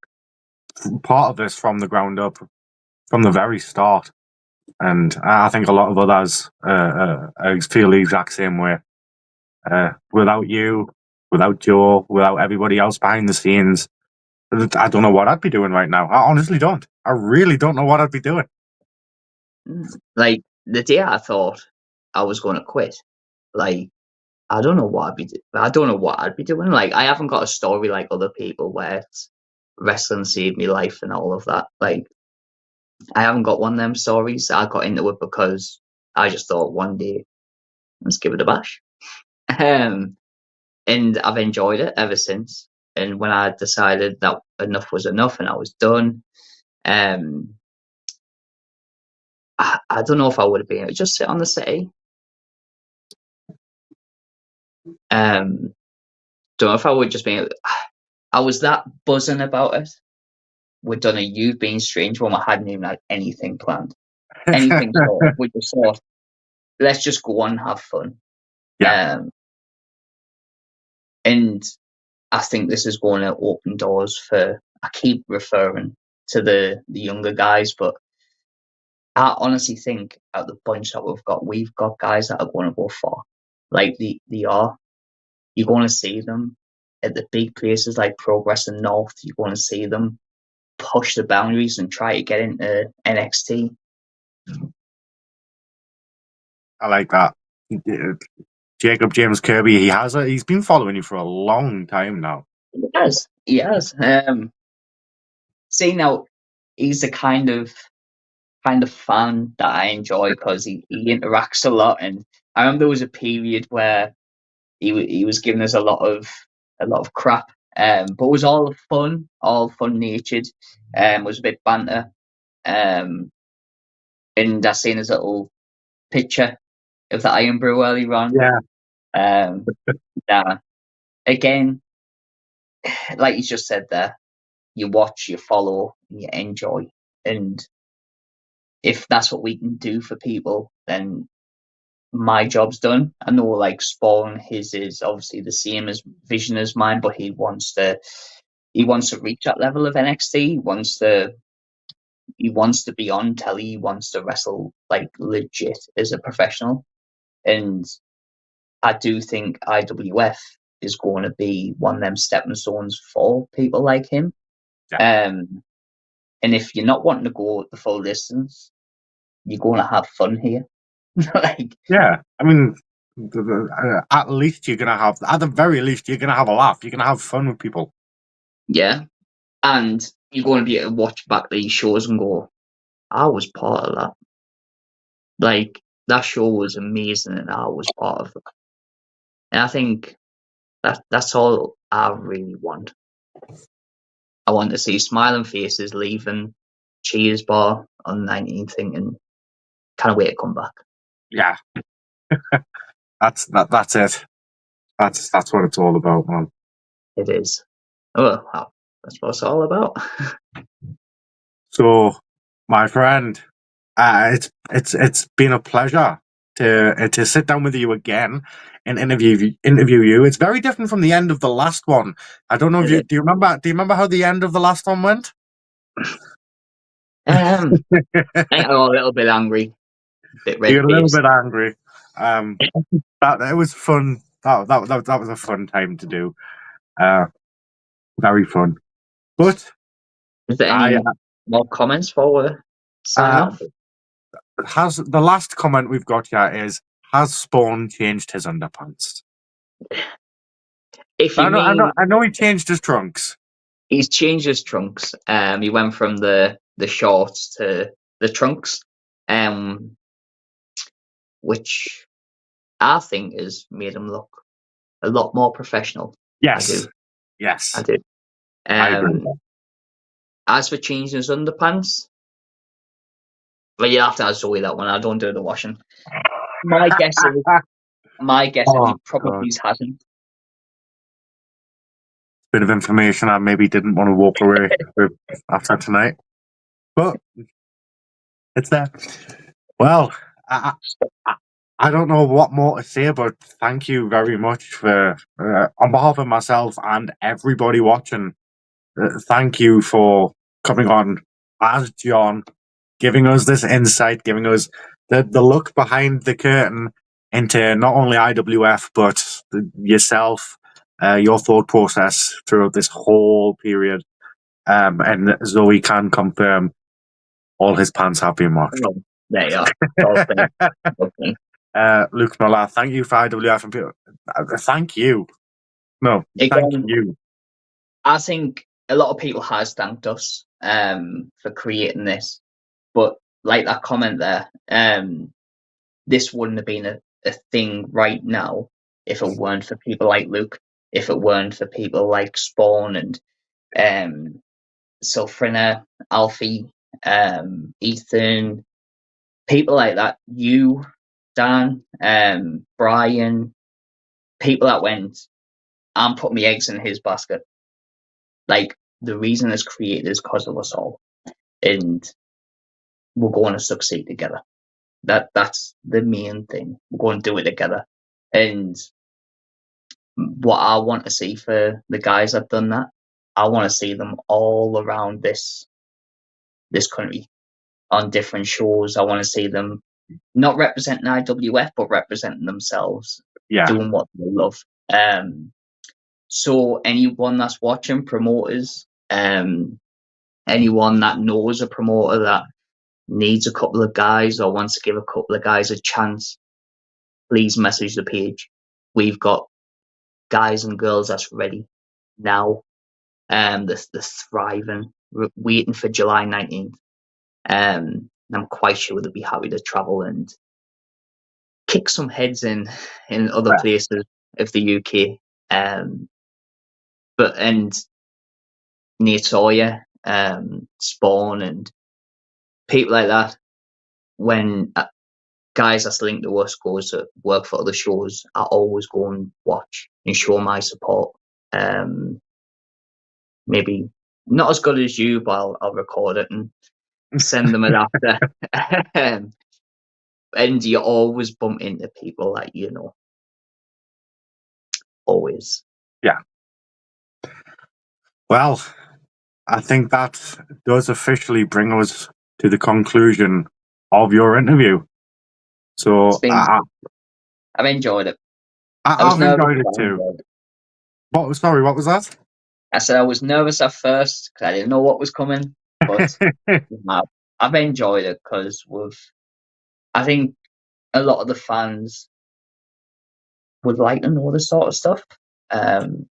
part of this from the ground up, from the very start. And I think a lot of others feel the exact same way. Without you, without Joe, without everybody else behind the scenes, I don't know what I'd be doing right now. I honestly don't. I really don't know what I'd be doing. Like, the day I thought I was going to quit, like, I don't know what I'd be doing. Like, I haven't got a story like other people where it's wrestling saved me life and all of that. Like, I haven't got one of them stories. I got into it because I just thought one day, let's give it a bash. And I've enjoyed it ever since. And when I decided that enough was enough and I was done, I don't know if I would have been able to just sit on the city. Don't know if I would just be. I was that buzzing about it. We'd done a You've Been Strange when I hadn't even had anything planned. Anything sort of. We just thought, let's just go on and have fun. Yeah. And I think this is going to open doors for. I keep referring to the younger guys, but I honestly think out the bunch that we've got guys that are going to go far. Like they are. You're going to see them at the big places like Progress and North. You're going to see them push the boundaries and try to get into NXT. I like that. Jacob James Kirby, he's been following you for a long time now. He has. See, now he's the kind of fan that I enjoy because he interacts a lot, and I remember there was a period where he was giving us a lot of crap, but it was all fun natured, was a bit banter, and I seen his little picture of the Iron Brew earlier on. Yeah. Again, like you just said there, you watch, you follow, and you enjoy, and if that's what we can do for people, then my job's done. I know, like Spawn, his is obviously the same as vision as mine, but he wants to reach that level of NXT. He wants to be on telly. He wants to wrestle like legit as a professional, and I do think IWF is going to be one of them stepping stones for people like him. Yeah. And if you're not wanting to go the full distance, you're going to have fun here. Yeah, I mean, at least you're gonna have. At the very least, you're gonna have a laugh. You're gonna have fun with people. Yeah, and you're going to be able to watch back these shows and go, I was part of that. Like, that show was amazing and I was part of it. And I think that's all I really want. I want to see smiling faces leaving Cheers Bar on 19th thinking, can't wait to come back. Yeah. That's it. That's what it's all about, man. It is. Oh, wow. That's what it's all about. So, my friend, it's been a pleasure to sit down with you again and interview you. It's very different from the end of the last one. I don't know if Is you it? do you remember how the end of the last one went? I think I got a little bit angry, a bit You got a little red-faced. bit angry. That it was fun. That was a fun time to do. Very fun. But Is there I any more comments before we sign uh, off? has the last comment we've got here is, has Spawn changed his underpants? If you mean I know he changed his trunks. he's changed his trunks, he went from the shorts to the trunks, which I think has made him look a lot more professional. I Yes, do. yes, I do. I agree. As for changing his underpants, well, you have to ask Zoe that one. I don't do the washing. My guess is Oh he probably God, hasn't. bit of information I maybe didn't want to walk away with after tonight, but it's there. Well, I, I don't know what more to say, but thank you very much for on behalf of myself and everybody watching. Thank you for coming on as John, giving us this insight, giving us the look behind the curtain into not only IWF but yourself, your thought process throughout this whole period. And Zoe can confirm all his pants have been washed. Oh, there you are. Okay. Luke Miller, thank you for IWF. And thank you. No, thank Again, you. I think a lot of people has thanked us for creating this, but like that comment there, this wouldn't have been a thing right now if it weren't for people like Luke, if it weren't for people like Spawn and Sylphrina, Alfie, Ethan, people like that, you, Dan, Brian, people that went, I'm putting my eggs in his basket. Like, the reason it's created is because of us all. And we're going to succeed together. That's the main thing. We're going to do it together. And what I want to see for the guys that've done that, I want to see them all around this country on different shows. I want to see them not representing IWF, but representing themselves, Yeah, doing what they love. So anyone that's watching, promoters, anyone that knows a promoter that needs a couple of guys or wants to give a couple of guys a chance, please message the page. We've got guys and girls that's ready now. They're thriving, waiting for July 19th. I'm quite sure they'll be happy to travel and kick some heads in other yeah. places of the UK. And Nate Sawyer, Spawn, and people like that. When guys that's linked to us goes to work for other shows, I always go and watch and show my support. Maybe not as good as you, but I'll record it and send them it after. And you always bump into people that you know. Always. Yeah. Well, I think that does officially bring us to the conclusion of your interview. So I've enjoyed it. I've enjoyed it too. Sorry, what was that? I said I was nervous at first because I didn't know what was coming, but I've enjoyed it because I think a lot of the fans would like to know this sort of stuff, and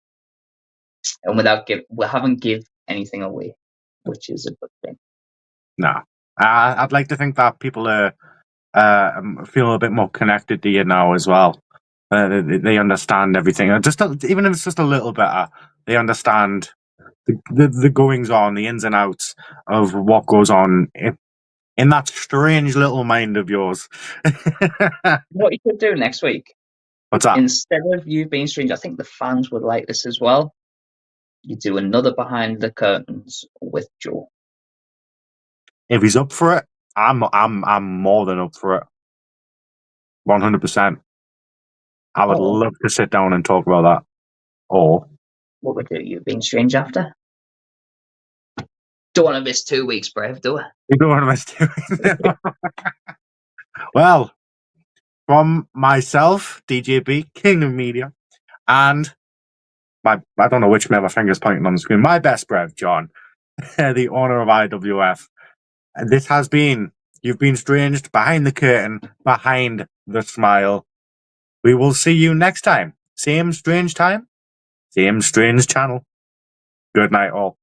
we haven't give anything away, which is a good thing. No, I'd like to think that people are feel a bit more connected to you now as well. They understand everything. Even if it's just a little better, they understand the goings on, the ins and outs of what goes on in that strange little mind of yours. What you could do next week, What's that? instead of you being strange, I think the fans would like this as well. You do another behind the curtains with Joe. If he's up for it, I'm more than up for it. 100%. I would Oh. love to sit down and talk about that. Or What would you being strange after? Don't want to miss 2 weeks, Brev, do I? you don't want to miss doing. Well, from myself, DJB, King of Media, and I don't know which of my fingers pointing on the screen. My best Brev, John, the owner of IWF. And this has been, you've been stranged behind the curtain, behind the smile. We will see you next time. Same strange time, same strange channel. Good night, all.